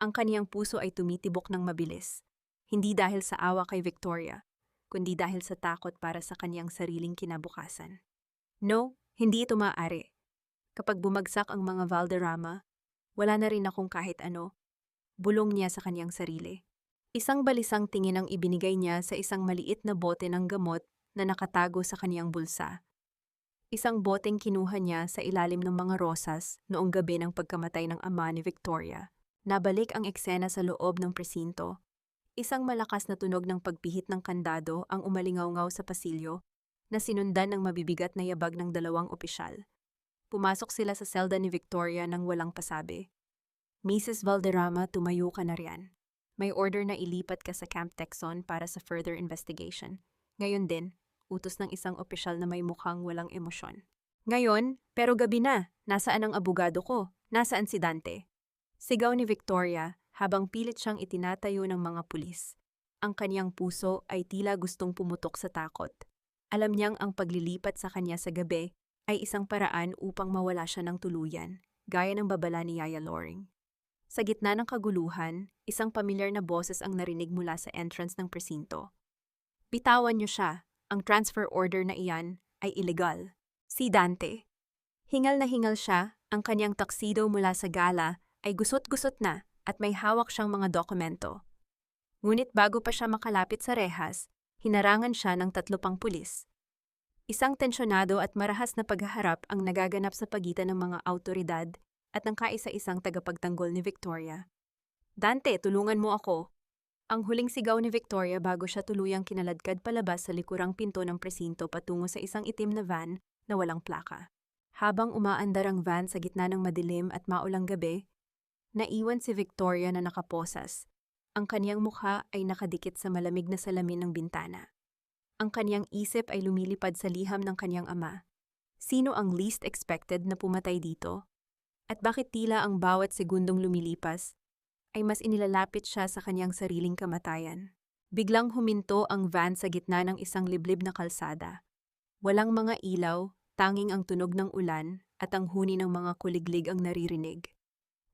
Ang kaniyang puso ay tumitibok ng mabilis. Hindi dahil sa awa kay Victoria, kundi dahil sa takot para sa kaniyang sariling kinabukasan. No, hindi ito maaari. Kapag bumagsak ang mga Valderrama, wala na rin akong kahit ano. Bulong niya sa kaniyang sarili. Isang balisang tingin ang ibinigay niya sa isang maliit na bote ng gamot na nakatago sa kaniyang bulsa. Isang boteng kinuha niya sa ilalim ng mga rosas noong gabi ng pagkamatay ng ama ni Victoria. Nabalik ang eksena sa loob ng presinto. Isang malakas na tunog ng pagpihit ng kandado ang umalingaw-ngaw sa pasilyo na sinundan ng mabibigat na yabag ng 2 opisyal. Pumasok sila sa selda ni Victoria nang walang pasabi. Mrs. Valderrama, tumayo ka na riyan. May order na ilipat ka sa Camp Texon para sa further investigation. Ngayon din, utos ng isang opisyal na may mukhang walang emosyon. Ngayon, pero gabi na. Nasaan ang abogado ko? Nasaan si Dante? Sigaw ni Victoria habang pilit siyang itinatayo ng mga pulis. Ang kaniyang puso ay tila gustong pumutok sa takot. Alam niyang ang paglilipat sa kanya sa gabi ay isang paraan upang mawala siya ng tuluyan, gaya ng babala ni Yaya Loring. Sa gitna ng kaguluhan, isang pamilyar na boses ang narinig mula sa entrance ng presinto. Bitawan niyo siya, ang transfer order na iyan ay illegal. Si Dante. Hingal na hingal siya, ang kaniyang tuxedo mula sa gala ay gusot-gusot na at may hawak siyang mga dokumento. Ngunit bago pa siya makalapit sa rehas, hinarangan siya ng 3 pang pulis. Isang tensyonado at marahas na paghaharap ang nagaganap sa pagitan ng mga awtoridad at ng kaisa-isang tagapagtanggol ni Victoria. Dante, tulungan mo ako. Ang huling sigaw ni Victoria bago siya tuluyang kinaladkad palabas sa likurang pinto ng presinto patungo sa isang itim na van na walang plaka. Habang umaandar ang van sa gitna ng madilim at maulang gabi, naiwan si Victoria na nakaposas. Ang kaniyang mukha ay nakadikit sa malamig na salamin ng bintana. Ang kaniyang isip ay lumilipad sa liham ng kaniyang ama. Sino ang least expected na pumatay dito? At bakit tila ang bawat segundong lumilipas ay mas inilalapit siya sa kanyang sariling kamatayan? Biglang huminto ang van sa gitna ng isang liblib na kalsada. Walang mga ilaw, tanging ang tunog ng ulan at ang huni ng mga kuliglig ang naririnig.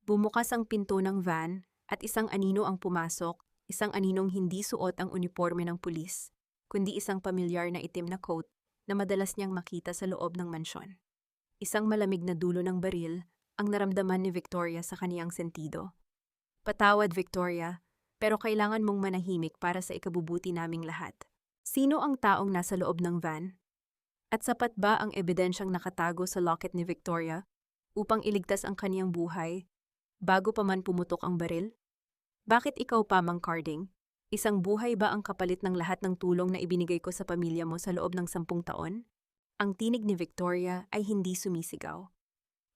Bumukas ang pinto ng van at isang anino ang pumasok, isang aninong hindi suot ang uniforme ng pulis, kundi isang pamilyar na itim na coat na madalas niyang makita sa loob ng mansyon. Isang malamig na dulo ng baril ang naramdaman ni Victoria sa kaniyang sentido. Patawad, Victoria, pero kailangan mong manahimik para sa ikabubuti naming lahat. Sino ang taong nasa loob ng van? At sapat ba ang ebidensyang nakatago sa locket ni Victoria upang iligtas ang kaniyang buhay bago pa man pumutok ang baril? Bakit ikaw pa, Mang Carding? Isang buhay ba ang kapalit ng lahat ng tulong na ibinigay ko sa pamilya mo sa loob ng 10 taon? Ang tinig ni Victoria ay hindi sumisigaw.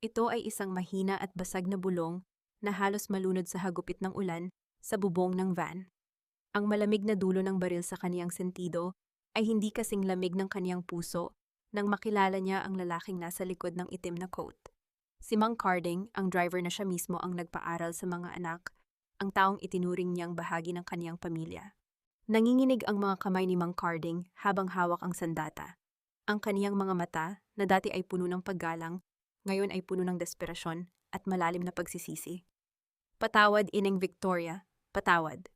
Ito ay isang mahina at basag na bulong na halos malunod sa hagupit ng ulan sa bubong ng van. Ang malamig na dulo ng baril sa kaniyang sentido ay hindi kasing lamig ng kaniyang puso nang makilala niya ang lalaking nasa likod ng itim na coat. Si Mang Carding, ang driver na siya mismo ang nagpaaral sa mga anak, ang taong itinuring niyang bahagi ng kaniyang pamilya. Nanginginig ang mga kamay ni Mang Carding habang hawak ang sandata. Ang kaniyang mga mata, na dati ay puno ng paggalang, ngayon ay puno ng desperasyon at malalim na pagsisisi. Patawad, Ineng Victoria, patawad.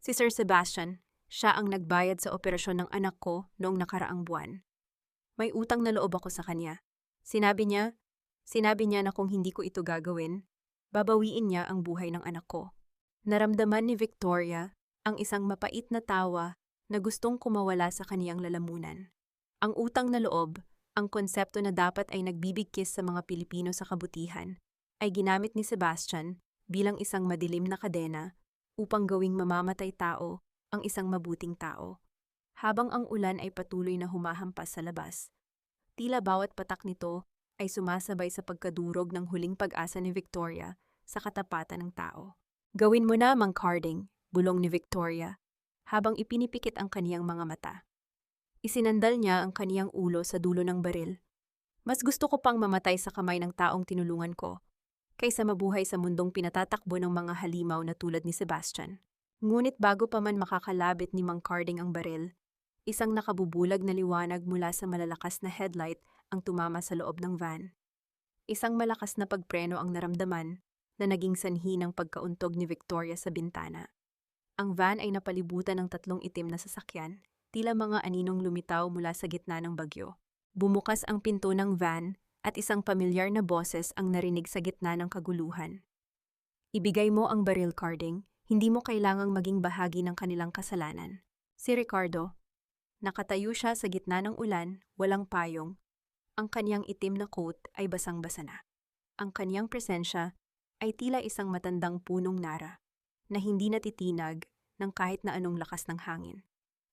Si Sir Sebastian, siya ang nagbayad sa operasyon ng anak ko noong nakaraang buwan. May utang na loob ako sa kanya. Sinabi niya na kung hindi ko ito gagawin, babawiin niya ang buhay ng anak ko. Naramdaman ni Victoria ang isang mapait na tawa na gustong kumawala sa kaniyang lalamunan. Ang utang na loob, ang konsepto na dapat ay nagbibigkis sa mga Pilipino sa kabutihan, ay ginamit ni Sebastian bilang isang madilim na kadena upang gawing mamamatay tao ang isang mabuting tao. Habang ang ulan ay patuloy na humahampas sa labas, tila bawat patak nito ay sumasabay sa pagkadurog ng huling pag-asa ni Victoria sa katapatan ng tao. Gawin mo na, Mang Carding, bulong ni Victoria, habang ipinipikit ang kaniyang mga mata. Isinandal niya ang kaniyang ulo sa dulo ng baril. Mas gusto ko pang mamatay sa kamay ng taong tinulungan ko, kaysa mabuhay sa mundong pinatatakbo ng mga halimaw na tulad ni Sebastian. Ngunit bago pa man makakalabit ni Mang Carding ang baril, isang nakabubulag na liwanag mula sa malalakas na headlight ang tumama sa loob ng van. Isang malakas na pagpreno ang naramdaman na naging sanhi ng pagkauntog ni Victoria sa bintana. Ang van ay napalibutan ng 3 itim na sasakyan, tila mga aninong lumitaw mula sa gitna ng bagyo. Bumukas ang pinto ng van at isang pamilyar na boses ang narinig sa gitna ng kaguluhan. Ibigay mo ang baril, Carding. Hindi mo kailangang maging bahagi ng kanilang kasalanan. Si Ricardo. Nakatayo siya sa gitna ng ulan, walang payong. Ang kaniyang itim na coat ay basang-basa na. Ang kaniyang presensya ay tila isang matandang punong nara na hindi natitinag ng kahit na anong lakas ng hangin.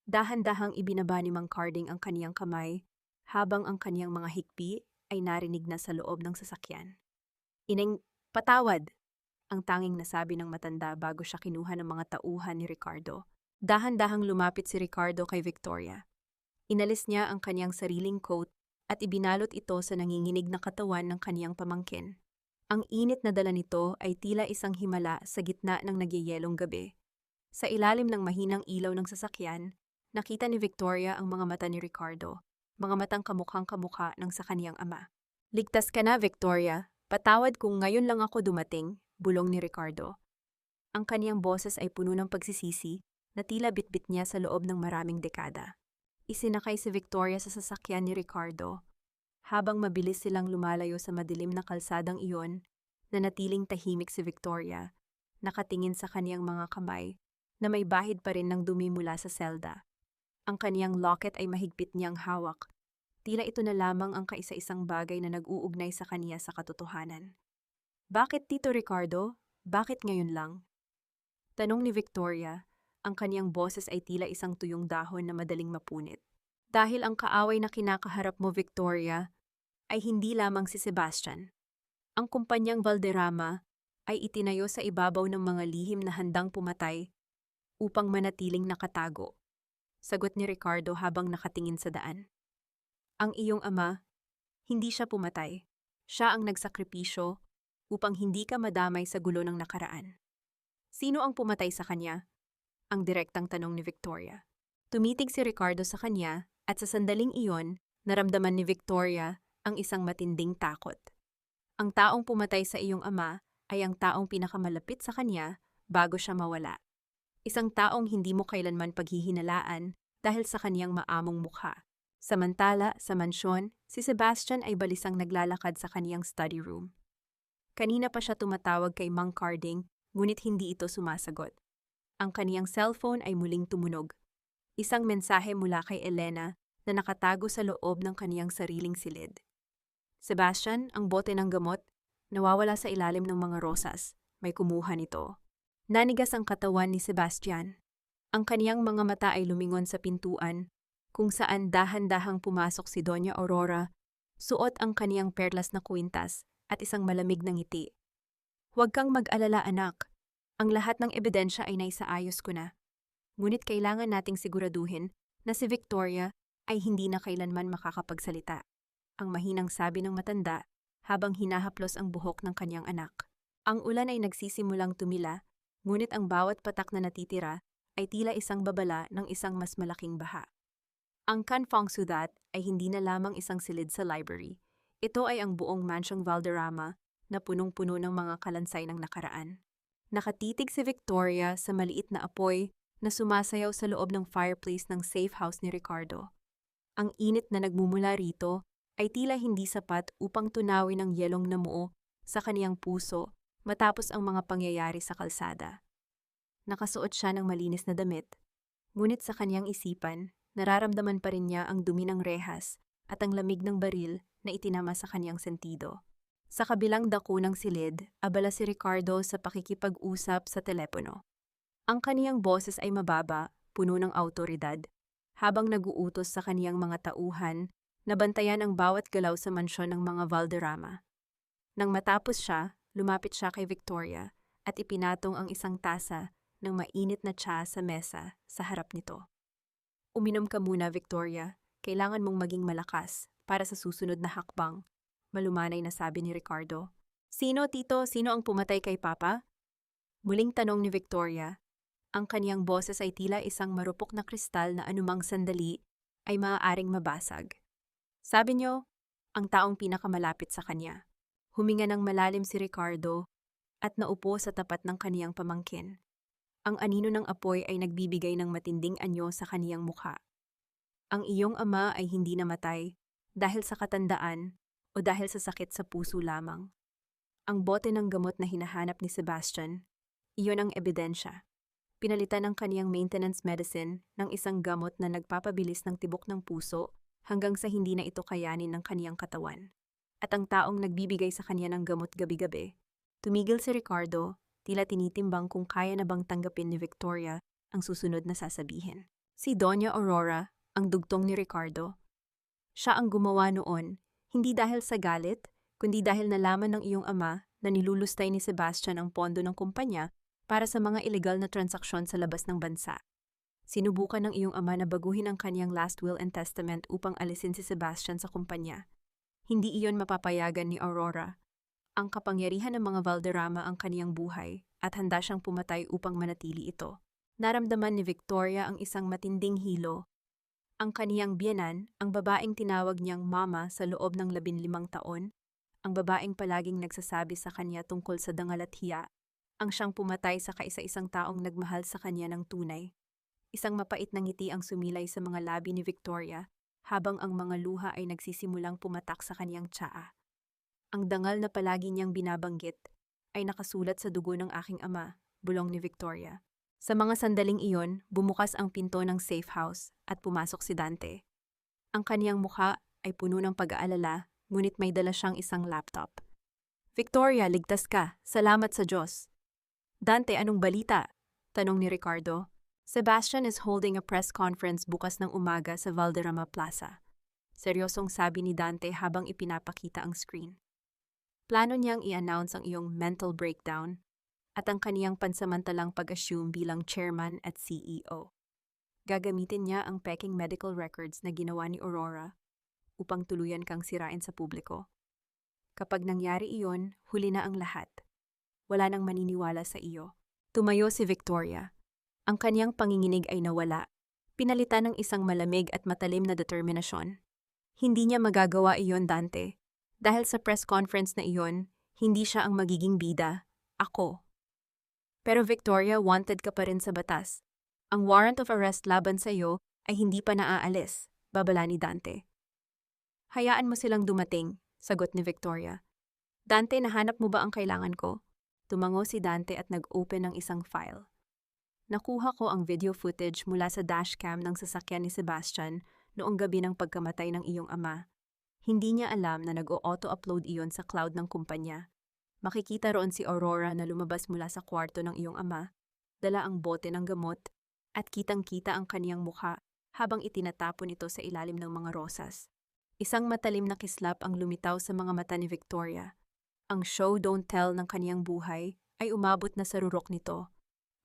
Dahan-dahang ibinaba ni Mang Carding ang kaniyang kamay habang ang kaniyang mga hikbi ay narinig na sa loob ng sasakyan. Ineng, patawad! Ang tanging nasabi ng matanda bago siya kinuha ng mga tauhan ni Ricardo. Dahan-dahang lumapit si Ricardo kay Victoria. Inalis niya ang kaniyang sariling coat at ibinalot ito sa nanginginig na katawan ng kaniyang pamangkin. Ang init na dala nito ay tila isang himala sa gitna ng nagyayelong gabi. Sa ilalim ng mahinang ilaw ng sasakyan, nakita ni Victoria ang mga mata ni Ricardo, mga matang kamukhang-kamukha ng sa kaniyang ama. Ligtas ka na, Victoria. Patawad kung ngayon lang ako dumating, bulong ni Ricardo. Ang kaniyang boses ay puno ng pagsisisi na tila bitbit niya sa loob ng maraming dekada. Isinakay si Victoria sa sasakyan ni Ricardo. Habang mabilis silang lumalayo sa madilim na kalsadang iyon, nanatiling tahimik si Victoria, nakatingin sa kaniyang mga kamay na may bahid pa rin ng dumi mula sa selda. Ang kaniyang locket ay mahigpit niyang hawak. Tila ito na lamang ang kaisa-isang bagay na nag-uugnay sa kaniya sa katotohanan. Bakit, Tito Ricardo? Bakit ngayon lang? Tanong ni Victoria Ang kaniyang boses ay tila isang tuyong dahon na madaling mapunit. Dahil ang kaaway na kinakaharap mo, Victoria, ay hindi lamang si Sebastian. Ang kumpanyang Valderrama ay itinayo sa ibabaw ng mga lihim na handang pumatay upang manatiling nakatago. Sagot ni Ricardo habang nakatingin sa daan. Ang iyong ama, hindi siya pumatay. Siya ang nagsakripisyo upang hindi ka madamay sa gulo ng nakaraan. Sino ang pumatay sa kanya? Ang direktang tanong ni Victoria. Tumitig si Ricardo sa kanya at sa sandaling iyon, naramdaman ni Victoria ang isang matinding takot. Ang taong pumatay sa iyong ama ay ang taong pinakamalapit sa kanya bago siya mawala. Isang taong hindi mo kailanman paghihinalaan dahil sa kaniyang maamong mukha. Samantala, sa mansyon, si Sebastian ay balisang naglalakad sa kaniyang study room. Kanina pa siya tumatawag kay Mang Carding, ngunit hindi ito sumasagot. Ang kaniyang cellphone ay muling tumunog. Isang mensahe mula kay Elena na nakatago sa loob ng kaniyang sariling silid. Sebastian, ang bote ng gamot, nawawala sa ilalim ng mga rosas. May kumuha nito. Nanigas ang katawan ni Sebastian. Ang kaniyang mga mata ay lumingon sa pintuan, kung saan dahan-dahang pumasok si Doña Aurora, suot ang kaniyang perlas na kwintas at isang malamig na ngiti. Huwag kang mag-alala, anak. Ang lahat ng ebidensya ay naisaayos ko na. Ngunit kailangan nating siguraduhin na si Victoria ay hindi na kailanman makakapagsalita. Ang mahinang sabi ng matanda habang hinahaplos ang buhok ng kanyang anak. Ang ulan ay nagsisimulang tumila, ngunit ang bawat patak na natitira ay tila isang babala ng isang mas malaking baha. Ang Canfong Ciudad ay hindi na lamang isang silid sa library. Ito ay ang buong mansyong Valderrama na punong-puno ng mga kalansay ng nakaraan. Nakatitig si Victoria sa maliit na apoy na sumasayaw sa loob ng fireplace ng safe house ni Ricardo. Ang init na nagmumula rito ay tila hindi sapat upang tunawin ang yelong namuo sa kaniyang puso matapos ang mga pangyayari sa kalsada. Nakasuot siya ng malinis na damit, ngunit sa kaniyang isipan, nararamdaman pa rin niya ang dumi ng rehas at ang lamig ng baril na itinama sa kaniyang sentido. Sa kabilang dako ng silid, abala si Ricardo sa pakikipag-usap sa telepono. Ang kaniyang boses ay mababa, puno ng awtoridad, habang naguutos sa kaniyang mga tauhan na bantayan ang bawat galaw sa mansyon ng mga Valderrama. Nang matapos siya, lumapit siya kay Victoria at ipinatong ang isang tasa ng mainit na tsa sa mesa sa harap nito. Uminom ka muna, Victoria. Kailangan mong maging malakas para sa susunod na hakbang, malumanay na sabi ni Ricardo. Sino, Tito? Sino ang pumatay kay Papa? Muling tanong ni Victoria. Ang kaniyang boses ay tila isang marupok na kristal na anumang sandali ay maaaring mabasag. Sabi niyo, ang taong pinakamalapit sa kanya. Huminga ng malalim si Ricardo at naupo sa tapat ng kaniyang pamangkin. Ang anino ng apoy ay nagbibigay ng matinding anyo sa kaniyang mukha. Ang iyong ama ay hindi namatay dahil sa katandaan o dahil sa sakit sa puso lamang. Ang bote ng gamot na hinahanap ni Sebastian, iyon ang ebidensya. Pinalitan ang kaniyang maintenance medicine ng isang gamot na nagpapabilis ng tibok ng puso hanggang sa hindi na ito kayanin ng kaniyang katawan. At ang taong nagbibigay sa kanya ng gamot gabi-gabi. Tumigil si Ricardo, tila tinitimbang kung kaya na bang tanggapin ni Victoria ang susunod na sasabihin. Si Doña Aurora, ang dugtong ni Ricardo. Siya ang gumawa noon, hindi dahil sa galit, kundi dahil nalaman ng iyong ama na nilulustay ni Sebastian ang pondo ng kumpanya para sa mga ilegal na transaksyon sa labas ng bansa. Sinubukan ng iyong ama na baguhin ang kaniyang last will and testament upang alisin si Sebastian sa kumpanya. Hindi iyon mapapayagan ni Aurora. Ang kapangyarihan ng mga Valderrama ang kaniyang buhay at handa siyang pumatay upang manatili ito. Naramdaman ni Victoria ang isang matinding hilo. Ang kaniyang biyenan, ang babaeng tinawag niyang mama sa loob ng 15 taon, ang babaeng palaging nagsasabi sa kanya tungkol sa dangal at hiya, ang siyang pumatay sa kaisa-isang taong nagmahal sa kanya ng tunay. Isang mapait na ngiti ang sumilay sa mga labi ni Victoria habang ang mga luha ay nagsisimulang pumatak sa kanyang tsaa. Ang dangal na palagi niyang binabanggit ay nakasulat sa dugo ng aking ama, bulong ni Victoria. Sa mga sandaling iyon, bumukas ang pinto ng safe house at pumasok si Dante. Ang kaniyang mukha ay puno ng pag-aalala, ngunit may dala siyang isang laptop. Victoria, ligtas ka. Salamat sa Diyos. Dante, anong balita? Tanong ni Ricardo. Sebastian is holding a press conference bukas ng umaga sa Valderrama Plaza. Seryosong sabi ni Dante habang ipinapakita ang screen. Plano niyang i-announce ang iyong mental breakdown at ang kaniyang pansamantalang pag-assume bilang chairman at CEO. Gagamitin niya ang peking medical records na ginawa ni Aurora upang tuluyan kang sirain sa publiko. Kapag nangyari iyon, huli na ang lahat. Wala nang maniniwala sa iyo. Tumayo si Victoria. Ang kaniyang panginginig ay nawala. Pinalitan ng isang malamig at matalim na determinasyon. Hindi niya magagawa iyon, Dante. Dahil sa press conference na iyon, hindi siya ang magiging bida. Ako. Pero Victoria, wanted ka pa rin sa batas. Ang warrant of arrest laban sa iyo ay hindi pa naaalis, babala ni Dante. Hayaan mo silang dumating, sagot ni Victoria. Dante, nahanap mo ba ang kailangan ko? Tumango si Dante at nag-open ng isang file. Nakuha ko ang video footage mula sa dashcam ng sasakyan ni Sebastian noong gabi ng pagkamatay ng iyong ama. Hindi niya alam na nag-o-auto-upload iyon sa cloud ng kumpanya. Makikita roon si Aurora na lumabas mula sa kwarto ng iyong ama, dala ang bote ng gamot, at kitang-kita ang kaniyang mukha habang itinatapon ito sa ilalim ng mga rosas. Isang matalim na kislap ang lumitaw sa mga mata ni Victoria. Ang show don't tell ng kaniyang buhay ay umabot na sa rurok nito.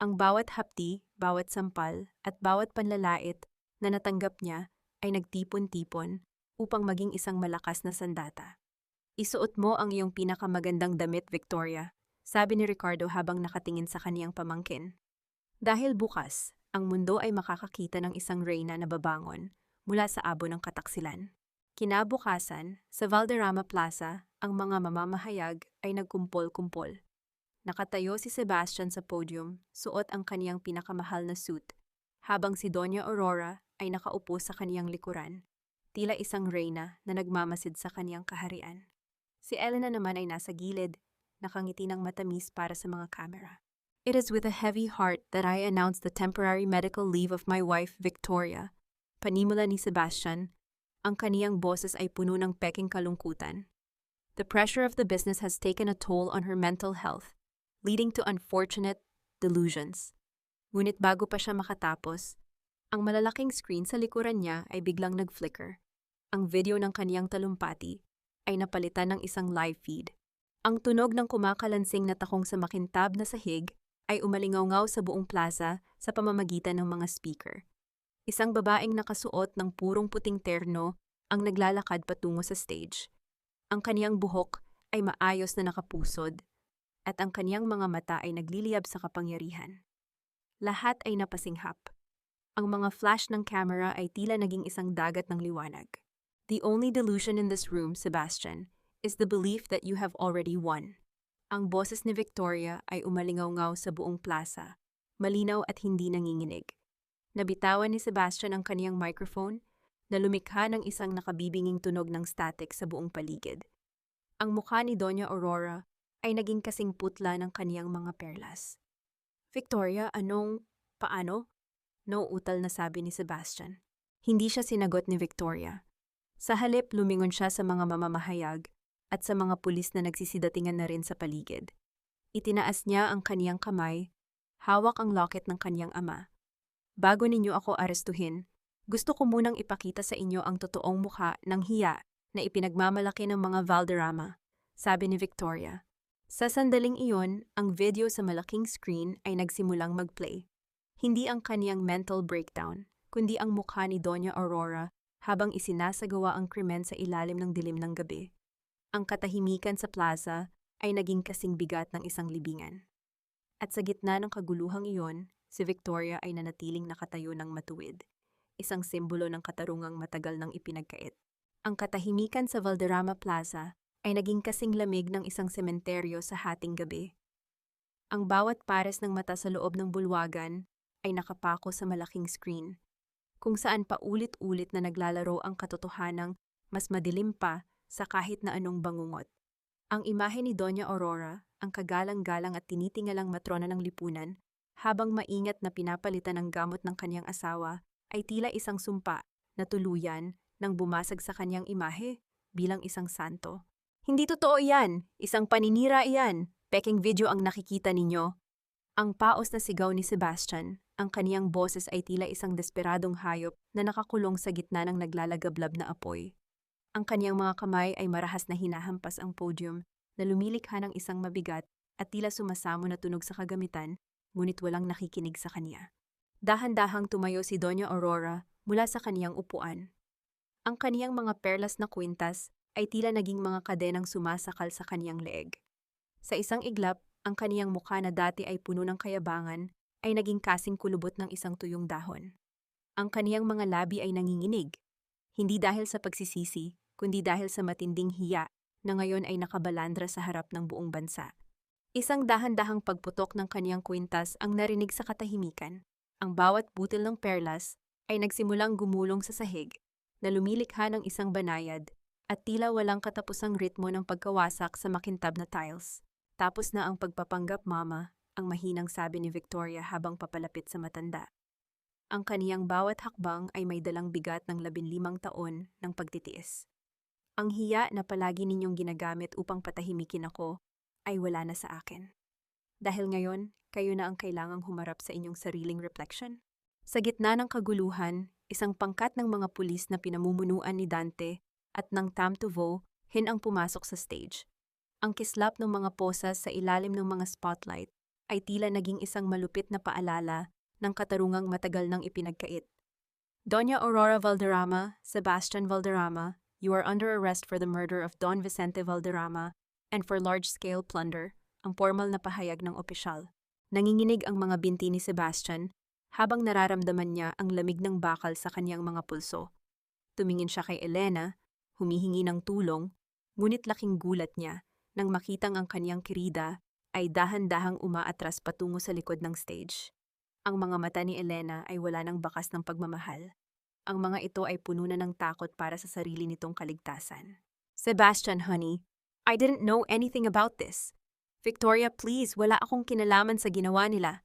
Ang bawat hapdi, bawat sampal, at bawat panlalait na natanggap niya ay nagtipon-tipon upang maging isang malakas na sandata. Isuot mo ang iyong pinakamagandang damit, Victoria, sabi ni Ricardo habang nakatingin sa kaniyang pamangkin. Dahil bukas, ang mundo ay makakakita ng isang reyna na babangon mula sa abo ng kataksilan. Kinabukasan, sa Valderrama Plaza, ang mga mamamahayag ay nagkumpol-kumpol. Nakatayo si Sebastian sa podium, suot ang kaniyang pinakamahal na suit, habang si Doña Aurora ay nakaupo sa kaniyang likuran, tila isang reyna na nagmamasid sa kaniyang kaharian. Si Elena naman ay nasa gilid, nakangiti ng matamis para sa mga kamera. It is with a heavy heart that I announce the temporary medical leave of my wife, Victoria. Panimula ni Sebastian, ang kaniyang boses ay puno ng peking kalungkutan. The pressure of the business has taken a toll on her mental health, leading to unfortunate delusions. Ngunit bago pa siya makatapos, ang malalaking screen sa likuran niya ay biglang nag-flicker. Ang video ng kaniyang talumpati ay napalitan ng isang live feed. Ang tunog ng kumakalansing na takong sa makintab na sahig ay umalingaw-ngaw sa buong plaza sa pamamagitan ng mga speaker. Isang babaeng nakasuot ng purong puting terno ang naglalakad patungo sa stage. Ang kaniyang buhok ay maayos na nakapusod, at ang kaniyang mga mata ay nagliliyab sa kapangyarihan. Lahat ay napasinghap. Ang mga flash ng camera ay tila naging isang dagat ng liwanag. The only delusion in this room, Sebastian, is the belief that you have already won. Ang boses ni Victoria ay umalingaw-ngaw sa buong plaza, malinaw at hindi nanginginig. Nabitawan ni Sebastian ang kaniyang microphone na lumikha ng isang nakabibinging tunog ng static sa buong paligid. Ang mukha ni Doña Aurora ay naging kasing putla ng kaniyang mga perlas. Victoria, paano? Nauutal na sabi ni Sebastian. Hindi siya sinagot ni Victoria. Sa halip, lumingon siya sa mga mamamahayag at sa mga pulis na nagsisidatingan na rin sa paligid. Itinaas niya ang kaniyang kamay, hawak ang locket ng kaniyang ama. Bago ninyo ako arestuhin, gusto ko munang ipakita sa inyo ang totoong mukha ng hiya na ipinagmamalaki ng mga Valderrama, sabi ni Victoria. Sa sandaling iyon, ang video sa malaking screen ay nagsimulang mag-play. Hindi ang kaniyang mental breakdown, kundi ang mukha ni Doña Aurora habang isinasagawa ang krimen sa ilalim ng dilim ng gabi. Ang katahimikan sa plaza ay naging kasing bigat ng isang libingan. At sa gitna ng kaguluhang iyon, si Victoria ay nanatiling nakatayo ng matuwid, isang simbolo ng katarungang matagal nang ipinagkait. Ang katahimikan sa Valderrama Plaza ay naging kasing lamig ng isang sementeryo sa hating gabi. Ang bawat pares ng mata sa loob ng bulwagan ay nakapako sa malaking screen, kung saan paulit-ulit na naglalaro ang katotohanang mas madilim pa sa kahit na anong bangungot. Ang imahe ni Doña Aurora, ang kagalang-galang at tinitingalang matrona ng lipunan, habang maingat na pinapalitan ng gamot ng kanyang asawa, ay tila isang sumpa na tuluyan nang bumasag sa kanyang imahe bilang isang santo. Hindi totoo yan! Isang paninira iyan! Peking video ang nakikita ninyo. Ang paos na sigaw ni Sebastian ang kaniyang boses ay tila isang desperadong hayop na nakakulong sa gitna ng naglalagablab na apoy. Ang kaniyang mga kamay ay marahas na hinahampas ang podium na lumilikha ng isang mabigat at tila sumasamo na tunog sa kagamitan, ngunit walang nakikinig sa kanya. Dahan-dahang tumayo si Doña Aurora mula sa kaniyang upuan. Ang kaniyang mga perlas na kwintas ay tila naging mga kadenang sumasakal sa kaniyang leeg. Sa isang iglap, ang kaniyang mukha na dati ay puno ng kayabangan ay naging kasing kulubot ng isang tuyong dahon. Ang kaniyang mga labi ay nanginginig, hindi dahil sa pagsisisi, kundi dahil sa matinding hiya na ngayon ay nakabalandra sa harap ng buong bansa. Isang dahan-dahang pagputok ng kaniyang kwintas ang narinig sa katahimikan. Ang bawat butil ng perlas ay nagsimulang gumulong sa sahig na lumilikha ng isang banayad at tila walang katapusang ritmo ng pagkawasak sa makintab na tiles. Tapos na ang pagpapanggap, Mama, ang mahinang sabi ni Victoria habang papalapit sa matanda. Ang kaniyang bawat hakbang ay may dalang bigat ng 15 taon ng pagtitiis. Ang hiya na palagi ninyong ginagamit upang patahimikin ako ay wala na sa akin. Dahil ngayon, kayo na ang kailangang humarap sa inyong sariling reflection. Sa gitna ng kaguluhan, isang pangkat ng mga pulis na pinamumunuan ni Dante at ng Tam Tuvo ang pumasok sa stage. Ang kislap ng mga posas sa ilalim ng mga spotlight ay tila naging isang malupit na paalala ng katarungang matagal nang ipinagkait. Doña Aurora Valderrama, Sebastian Valderrama, you are under arrest for the murder of Don Vicente Valderrama and for large-scale plunder, ang formal na pahayag ng opisyal. Nanginginig ang mga binti ni Sebastian habang nararamdaman niya ang lamig ng bakal sa kanyang mga pulso. Tumingin siya kay Elena, humihingi ng tulong, ngunit laking gulat niya nang makitang ang kanyang kirida ay dahan-dahang umaatras patungo sa likod ng stage. Ang mga mata ni Elena ay wala ng bakas ng pagmamahal. Ang mga ito ay puno na ng takot para sa sarili nitong kaligtasan. Sebastian, honey, I didn't know anything about this. Victoria, please, wala akong kinalaman sa ginawa nila.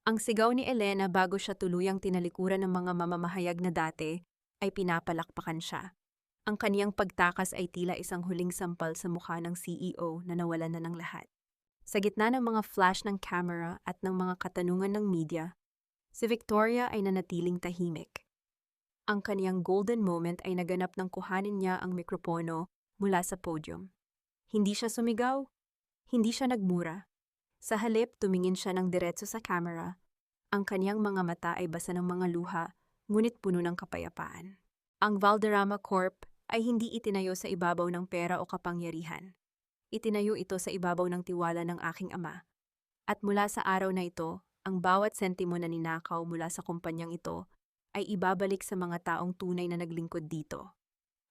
Ang sigaw ni Elena bago siya tuluyang tinalikuran ng mga mamamahayag na dati ay pinapalakpakan siya. Ang kaniyang pagtakas ay tila isang huling sampal sa mukha ng CEO na nawalan na ng lahat. Sa gitna ng mga flash ng camera at ng mga katanungan ng media, si Victoria ay nanatiling tahimik. Ang kaniyang golden moment ay naganap nang kuhanin niya ang mikropono mula sa podium. Hindi siya sumigaw, hindi siya nagmura. Sa halip, tumingin siya ng diretso sa camera. Ang kaniyang mga mata ay basa ng mga luha, ngunit puno ng kapayapaan. Ang Valderrama Corp ay hindi itinayo sa ibabaw ng pera o kapangyarihan. Itinayo ito sa ibabaw ng tiwala ng aking ama. At mula sa araw na ito, ang bawat sentimo na ninakaw mula sa kumpanyang ito ay ibabalik sa mga taong tunay na naglingkod dito.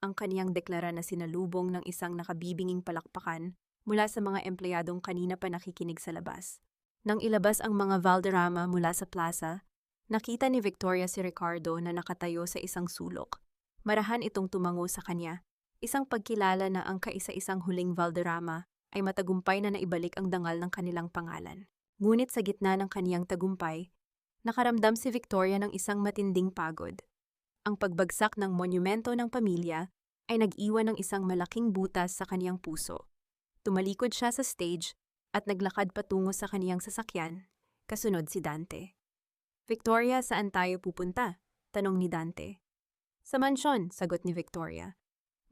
Ang kaniyang deklara na sinalubong ng isang nakabibinging palakpakan mula sa mga empleyadong kanina pa nakikinig sa labas. Nang ilabas ang mga Valderrama mula sa plaza, nakita ni Victoria si Ricardo na nakatayo sa isang sulok. Marahan itong tumango sa kanya, isang pagkilala na ang kaisa-isang huling Valderrama ay matagumpay na naibalik ang dangal ng kanilang pangalan. Ngunit sa gitna ng kaniyang tagumpay, nakaramdam si Victoria ng isang matinding pagod. Ang pagbagsak ng monumento ng pamilya ay nag-iwan ng isang malaking butas sa kaniyang puso. Tumalikod siya sa stage at naglakad patungo sa kaniyang sasakyan, kasunod si Dante. Victoria, saan tayo pupunta? Tanong ni Dante. Sa mansyon, sagot ni Victoria.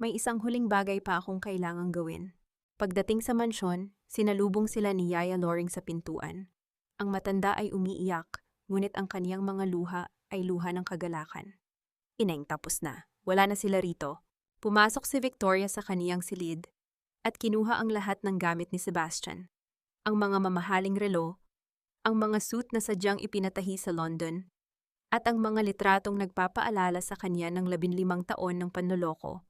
May isang huling bagay pa akong kailangang gawin. Pagdating sa mansyon, sinalubong sila ni Yaya Loring sa pintuan. Ang matanda ay umiiyak, ngunit ang kaniyang mga luha ay luha ng kagalakan. Ineng, tapos na. Wala na sila rito. Pumasok si Victoria sa kaniyang silid at kinuha ang lahat ng gamit ni Sebastian. Ang mga mamahaling relo, ang mga suit na sadyang ipinatahi sa London, at ang mga litratong nagpapaalala sa kanya ng 15 taon ng panloloko.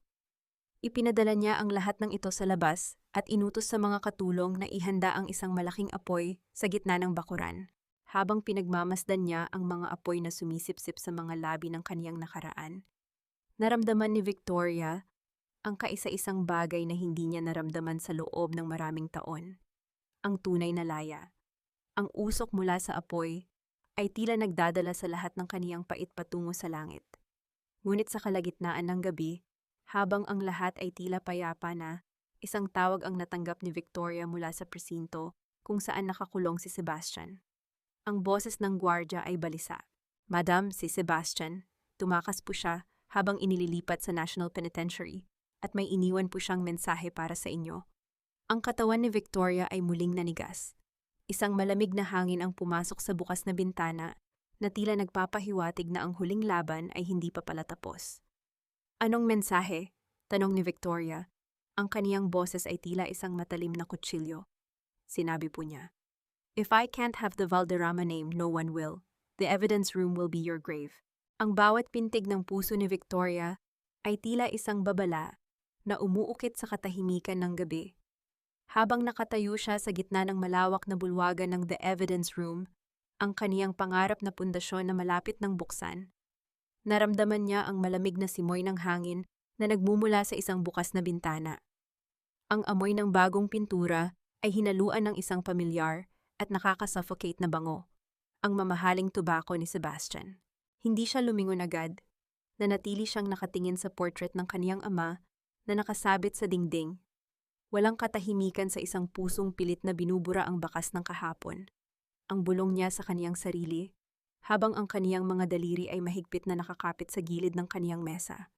Ipinadala niya ang lahat ng ito sa labas at inutos sa mga katulong na ihanda ang isang malaking apoy sa gitna ng bakuran, habang pinagmamasdan niya ang mga apoy na sumisipsip sa mga labi ng kaniyang nakaraan. Naramdaman ni Victoria ang kaisa-isang bagay na hindi niya naramdaman sa loob ng maraming taon. Ang tunay na laya. Ang usok mula sa apoy ay tila nagdadala sa lahat ng kaniyang pait patungo sa langit. Ngunit sa kalagitnaan ng gabi, habang ang lahat ay tila payapa na, isang tawag ang natanggap ni Victoria mula sa presinto kung saan nakakulong si Sebastian. Ang boses ng gwardya ay balisa. Madam, si Sebastian. Tumakas po siya habang inililipat sa National Penitentiary at may iniwan po siyang mensahe para sa inyo. Ang katawan ni Victoria ay muling nanigas. Isang malamig na hangin ang pumasok sa bukas na bintana na tila nagpapahiwatig na ang huling laban ay hindi pa pala tapos. Anong mensahe? Tanong ni Victoria. Ang kaniyang boses ay tila isang matalim na kutsilyo. Sinabi po niya, "If I can't have the Valderrama name, no one will. The evidence room will be your grave." Ang bawat pintig ng puso ni Victoria ay tila isang babala na umuukit sa katahimikan ng gabi. Habang nakatayo siya sa gitna ng malawak na bulwagan ng The Evidence Room, ang kaniyang pangarap na pundasyon na malapit ng buksan, naramdaman niya ang malamig na simoy ng hangin na nagmumula sa isang bukas na bintana. Ang amoy ng bagong pintura ay hinaluan ng isang pamilyar at nakakasuffocate na bango, ang mamahaling tubako ni Sebastian. Hindi siya lumingon agad, nanatili siyang nakatingin sa portrait ng kaniyang ama na nakasabit sa dingding. Walang katahimikan sa isang pusong pilit na binubura ang bakas ng kahapon. Ang bulong niya sa kaniyang sarili, habang ang kaniyang mga daliri ay mahigpit na nakakapit sa gilid ng kaniyang mesa.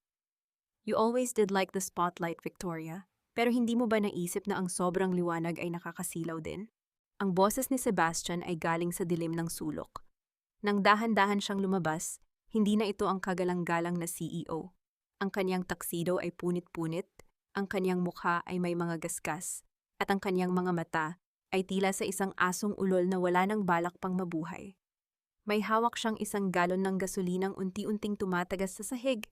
You always did like the spotlight, Victoria, pero hindi mo ba naisip na ang sobrang liwanag ay nakakasilaw din? Ang boses ni Sebastian ay galing sa dilim ng sulok. Nang dahan-dahan siyang lumabas, hindi na ito ang kagalang-galang na CEO. Ang kaniyang taksido ay punit-punit, ang kaniyang mukha ay may mga gasgas, at ang kaniyang mga mata ay tila sa isang asong ulol na wala nang balak pang mabuhay. May hawak siyang isang galon ng gasolinang unti-unting tumatagas sa sahig,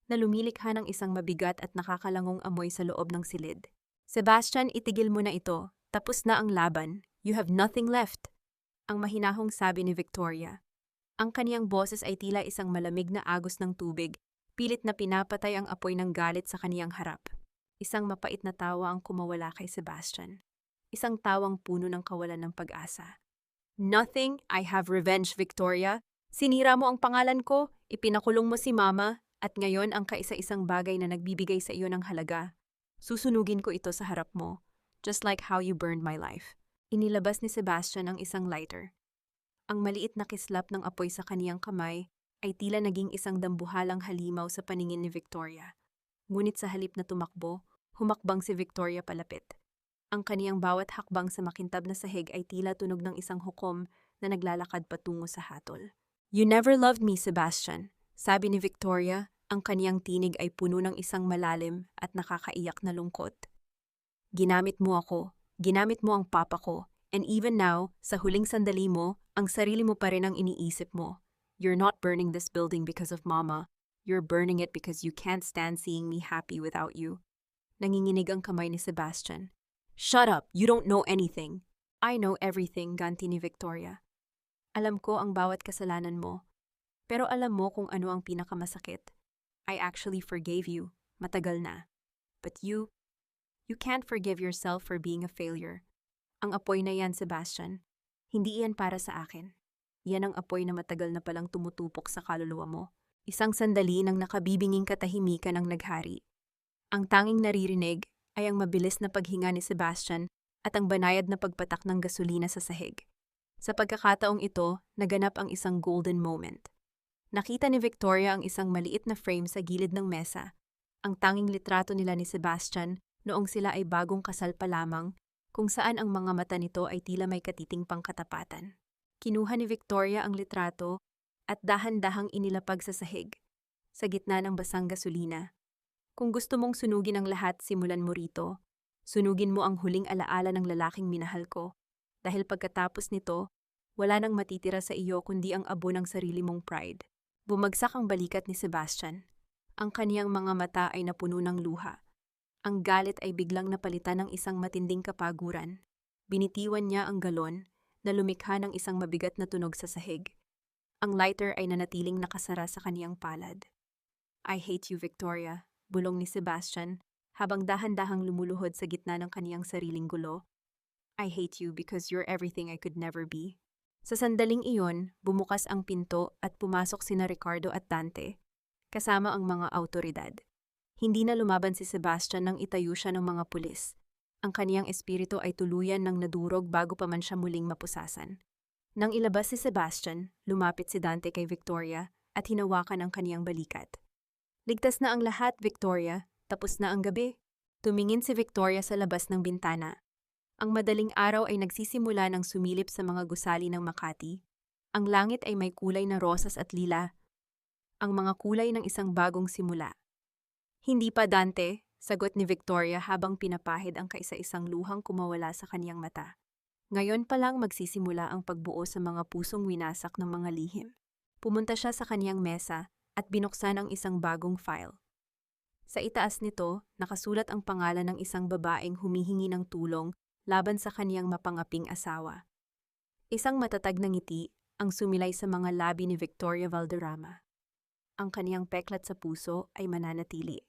na lumilikha ng isang mabigat at nakakalangong amoy sa loob ng silid. Sebastian, itigil mo na ito. Tapos na ang laban. You have nothing left. Ang mahinahong sabi ni Victoria. Ang kaniyang boses ay tila isang malamig na agos ng tubig, pilit na pinapatay ang apoy ng galit sa kaniyang harap. Isang mapait na tawa ang kumawala kay Sebastian. Isang tawang puno ng kawalan ng pag-asa. Nothing, I have revenge, Victoria. Sinira mo ang pangalan ko, ipinakulong mo si Mama, at ngayon ang kaisa-isang bagay na nagbibigay sa iyo ng halaga. Susunugin ko ito sa harap mo, just like how you burned my life. Inilabas ni Sebastian ang isang lighter. Ang maliit na kislap ng apoy sa kaniyang kamay ay tila naging isang dambuhalang halimaw sa paningin ni Victoria. Ngunit sa halip na tumakbo, humakbang si Victoria palapit. Ang kaniyang bawat hakbang sa makintab na sahig ay tila tunog ng isang hukom na naglalakad patungo sa hatol. You never loved me, Sebastian, sabi ni Victoria. Ang kaniyang tinig ay puno ng isang malalim at nakakaiyak na lungkot. Ginamit mo ako, ginamit mo ang papa ko, and even now, sa huling sandali mo, ang sarili mo pa rin ang iniisip mo. You're not burning this building because of Mama. You're burning it because you can't stand seeing me happy without you. Nanginginig ang kamay ni Sebastian. Shut up! You don't know anything. I know everything, ganti ni Victoria. Alam ko ang bawat kasalanan mo. Pero alam mo kung ano ang pinakamasakit. I actually forgave you. Matagal na. But you can't forgive yourself for being a failure. Ang apoy na yan, Sebastian, hindi iyan para sa akin. Yan ang apoy na matagal na palang tumutupok sa kaluluwa mo. Isang sandali ng nakabibinging katahimikan ang naghari. Ang tanging naririnig ay ang mabilis na paghinga ni Sebastian at ang banayad na pagpatak ng gasolina sa sahig. Sa pagkakataong ito, naganap ang isang golden moment. Nakita ni Victoria ang isang maliit na frame sa gilid ng mesa. Ang tanging litrato nila ni Sebastian noong sila ay bagong kasal pa lamang, kung saan ang mga mata nito ay tila may katiting pangkatapatan. Kinuha ni Victoria ang litrato at dahan-dahang inilapag sa sahig, sa gitna ng basang gasolina. Kung gusto mong sunugin ang lahat, simulan mo rito. Sunugin mo ang huling alaala ng lalaking minahal ko. Dahil pagkatapos nito, wala nang matitira sa iyo kundi ang abo ng sarili mong pride. Bumagsak ang balikat ni Sebastian. Ang kaniyang mga mata ay napuno ng luha. Ang galit ay biglang napalitan ng isang matinding kapaguran. Binitiwan niya ang galon na lumikha ng isang mabigat na tunog sa sahig. Ang lighter ay nanatiling nakasara sa kaniyang palad. I hate you, Victoria, bulong ni Sebastian habang dahan-dahang lumuluhod sa gitna ng kaniyang sariling gulo. I hate you because you're everything I could never be. Sa sandaling iyon, bumukas ang pinto at pumasok sina Ricardo at Dante, kasama ang mga awtoridad. Hindi na lumaban si Sebastian nang itayo siya ng mga pulis. Ang kaniyang espiritu ay tuluyan ng nadurog bago pa man siya muling mapusasan. Nang ilabas si Sebastian, lumapit si Dante kay Victoria at hinawakan ang kaniyang balikat. Ligtas na ang lahat, Victoria. Tapos na ang gabi. Tumingin si Victoria sa labas ng bintana. Ang madaling araw ay nagsisimula ng sumilip sa mga gusali ng Makati. Ang langit ay may kulay na rosas at lila. Ang mga kulay ng isang bagong simula. Hindi pa, Dante, sagot ni Victoria habang pinapahid ang kaisa-isang luhang kumawala sa kaniyang mata. Ngayon pa lang magsisimula ang pagbuo sa mga pusong winasak ng mga lihim. Pumunta siya sa kaniyang mesa at binuksan ang isang bagong file. Sa itaas nito, nakasulat ang pangalan ng isang babaeng humihingi ng tulong laban sa kaniyang mapangaping asawa. Isang matatag na ngiti ang sumilay sa mga labi ni Victoria Valderrama. Ang kaniyang peklat sa puso ay mananatili.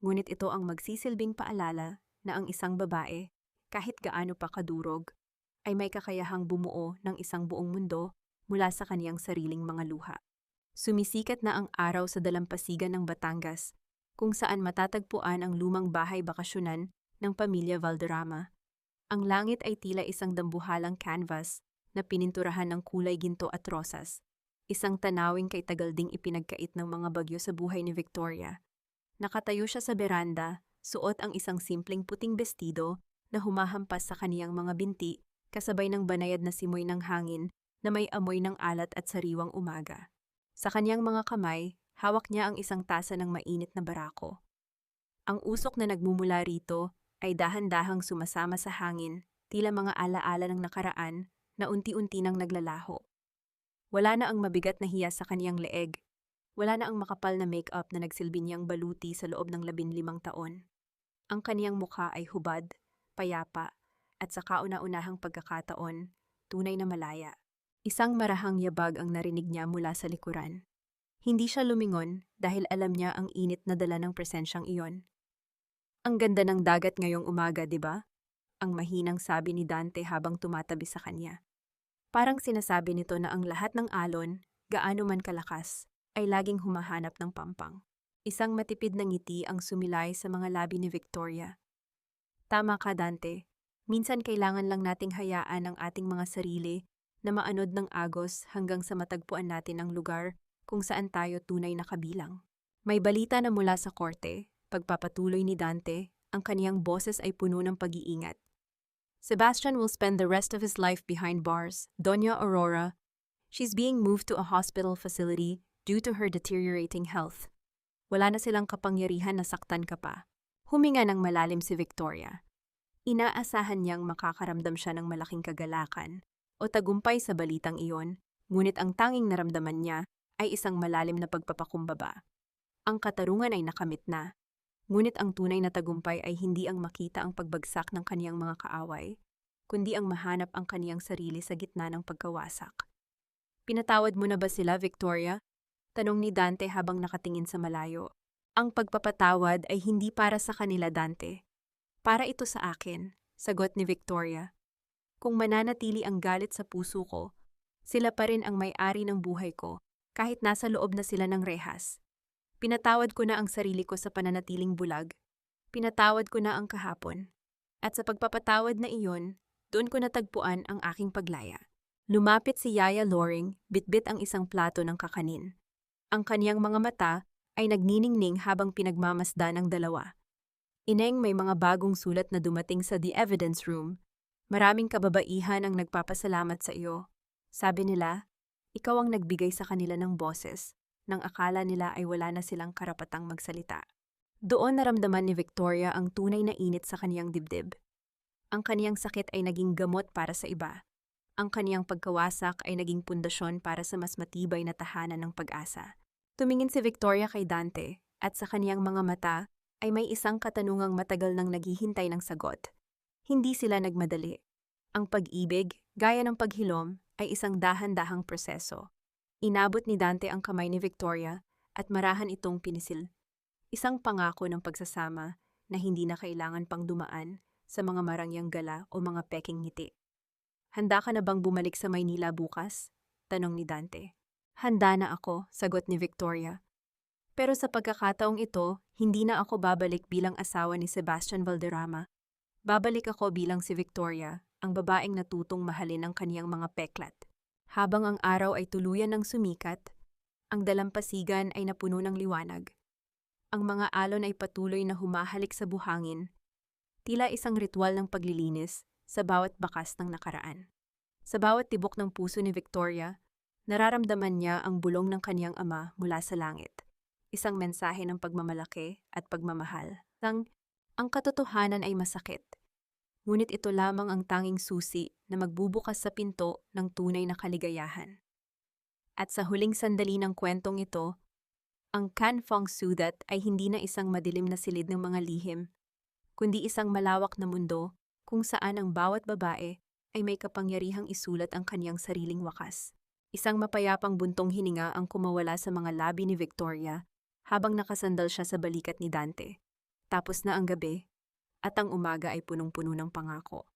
Ngunit ito ang magsisilbing paalala na ang isang babae, kahit gaano pa kadurog, ay may kakayahang bumuo ng isang buong mundo mula sa kaniyang sariling mga luha. Sumisikat na ang araw sa dalampasigan ng Batangas, kung saan matatagpuan ang lumang bahay bakasyonan ng pamilya Valderrama. Ang langit ay tila isang dambuhalang canvas na pininturahan ng kulay ginto at rosas, isang tanawing kay tagal ding ipinagkait ng mga bagyo sa buhay ni Victoria. Nakatayo siya sa beranda, suot ang isang simpleng puting bestido na humahampas sa kaniyang mga binti, kasabay ng banayad na simoy ng hangin na may amoy ng alat at sariwang umaga. Sa kaniyang mga kamay, hawak niya ang isang tasa ng mainit na barako. Ang usok na nagmumula rito ay dahan-dahang sumasama sa hangin, tila mga alaala ng nakaraan na unti-unti nang naglalaho. Wala na ang mabigat na hiya sa kaniyang leeg. Wala na ang makapal na make-up na nagsilbi niyang baluti sa loob ng 15 taon. Ang kaniyang mukha ay hubad, payapa, at sa kauna-unahang pagkakataon, tunay na malaya. Isang marahang yabag ang narinig niya mula sa likuran. Hindi siya lumingon dahil alam niya ang init na dala ng presensyang iyon. Ang ganda ng dagat ngayong umaga, di ba? Ang mahinang sabi ni Dante habang tumatabi sa kanya. Parang sinasabi nito na ang lahat ng alon, gaano man kalakas, ay laging humahanap ng pampang. Isang matipid na ngiti ang sumilay sa mga labi ni Victoria. Tama ka, Dante. Minsan kailangan lang nating hayaan ang ating mga sarili na maanod ng agos hanggang sa matagpuan natin ang lugar kung saan tayo tunay na kabilang. May balita na mula sa korte, pagpapatuloy ni Dante, ang kaniyang boses ay puno ng pag-iingat. Sebastian will spend the rest of his life behind bars. Doña Aurora, she's being moved to a hospital facility due to her deteriorating health. Wala na silang kapangyarihan na saktan ka pa. Huminga ng malalim si Victoria. Inaasahan niyang makakaramdam siya ng malaking kagalakan o tagumpay sa balitang iyon, ngunit ang tanging naramdaman niya ay isang malalim na pagpapakumbaba. Ang katarungan ay nakamit na, ngunit ang tunay na tagumpay ay hindi ang makita ang pagbagsak ng kaniyang mga kaaway, kundi ang mahanap ang kaniyang sarili sa gitna ng pagkawasak. Pinatawad mo na ba sila, Victoria? Tanong ni Dante habang nakatingin sa malayo. Ang pagpapatawad ay hindi para sa kanila, Dante. Para ito sa akin, sagot ni Victoria. Kung mananatili ang galit sa puso ko, sila pa rin ang may-ari ng buhay ko, kahit nasa loob na sila ng rehas. Pinatawad ko na ang sarili ko sa pananatiling bulag. Pinatawad ko na ang kahapon. At sa pagpapatawad na iyon, doon ko natagpuan ang aking paglaya. Lumapit si Yaya Loring, bitbit ang isang plato ng kakanin. Ang kaniyang mga mata ay nagniningning habang pinagmamasdan ng dalawa. Ineng, may mga bagong sulat na dumating sa The Evidence Room. Maraming kababaihan ang nagpapasalamat sa iyo. Sabi nila, ikaw ang nagbigay sa kanila ng boses, nang akala nila ay wala na silang karapatang magsalita. Doon naramdaman ni Victoria ang tunay na init sa kaniyang dibdib. Ang kaniyang sakit ay naging gamot para sa iba. Ang kaniyang pagkawasak ay naging pundasyon para sa mas matibay na tahanan ng pag-asa. Tumingin si Victoria kay Dante, at sa kaniyang mga mata ay may isang katanungang matagal nang naghihintay ng sagot. Hindi sila nagmadali. Ang pag-ibig, gaya ng paghilom, ay isang dahan-dahang proseso. Inabot ni Dante ang kamay ni Victoria at marahan itong pinisil. Isang pangako ng pagsasama na hindi na kailangan pang dumaan sa mga marangyang gala o mga peking ngiti. Handa ka na bang bumalik sa Maynila bukas? Tanong ni Dante. Handa na ako, sagot ni Victoria. Pero sa pagkakataong ito, hindi na ako babalik bilang asawa ni Sebastian Valderrama. Babalik ako bilang si Victoria, ang babaeng natutong mahalin ng kaniyang mga peklat. Habang ang araw ay tuluyan ng sumikat, ang dalampasigan ay napuno ng liwanag. Ang mga alon ay patuloy na humahalik sa buhangin, tila isang ritual ng paglilinis sa bawat bakas ng nakaraan. Sa bawat tibok ng puso ni Victoria, nararamdaman niya ang bulong ng kaniyang ama mula sa langit. Isang mensahe ng pagmamalaki at pagmamahal. Ang katotohanan ay masakit, ngunit ito lamang ang tanging susi na magbubukas sa pinto ng tunay na kaligayahan. At sa huling sandali ng kwentong ito, ang Can Fong Sudat ay hindi na isang madilim na silid ng mga lihim, kundi isang malawak na mundo kung saan ang bawat babae ay may kapangyarihang isulat ang kaniyang sariling wakas. Isang mapayapang buntong hininga ang kumawala sa mga labi ni Victoria habang nakasandal siya sa balikat ni Dante. Tapos na ang gabi, at ang umaga ay punong-puno ng pangako.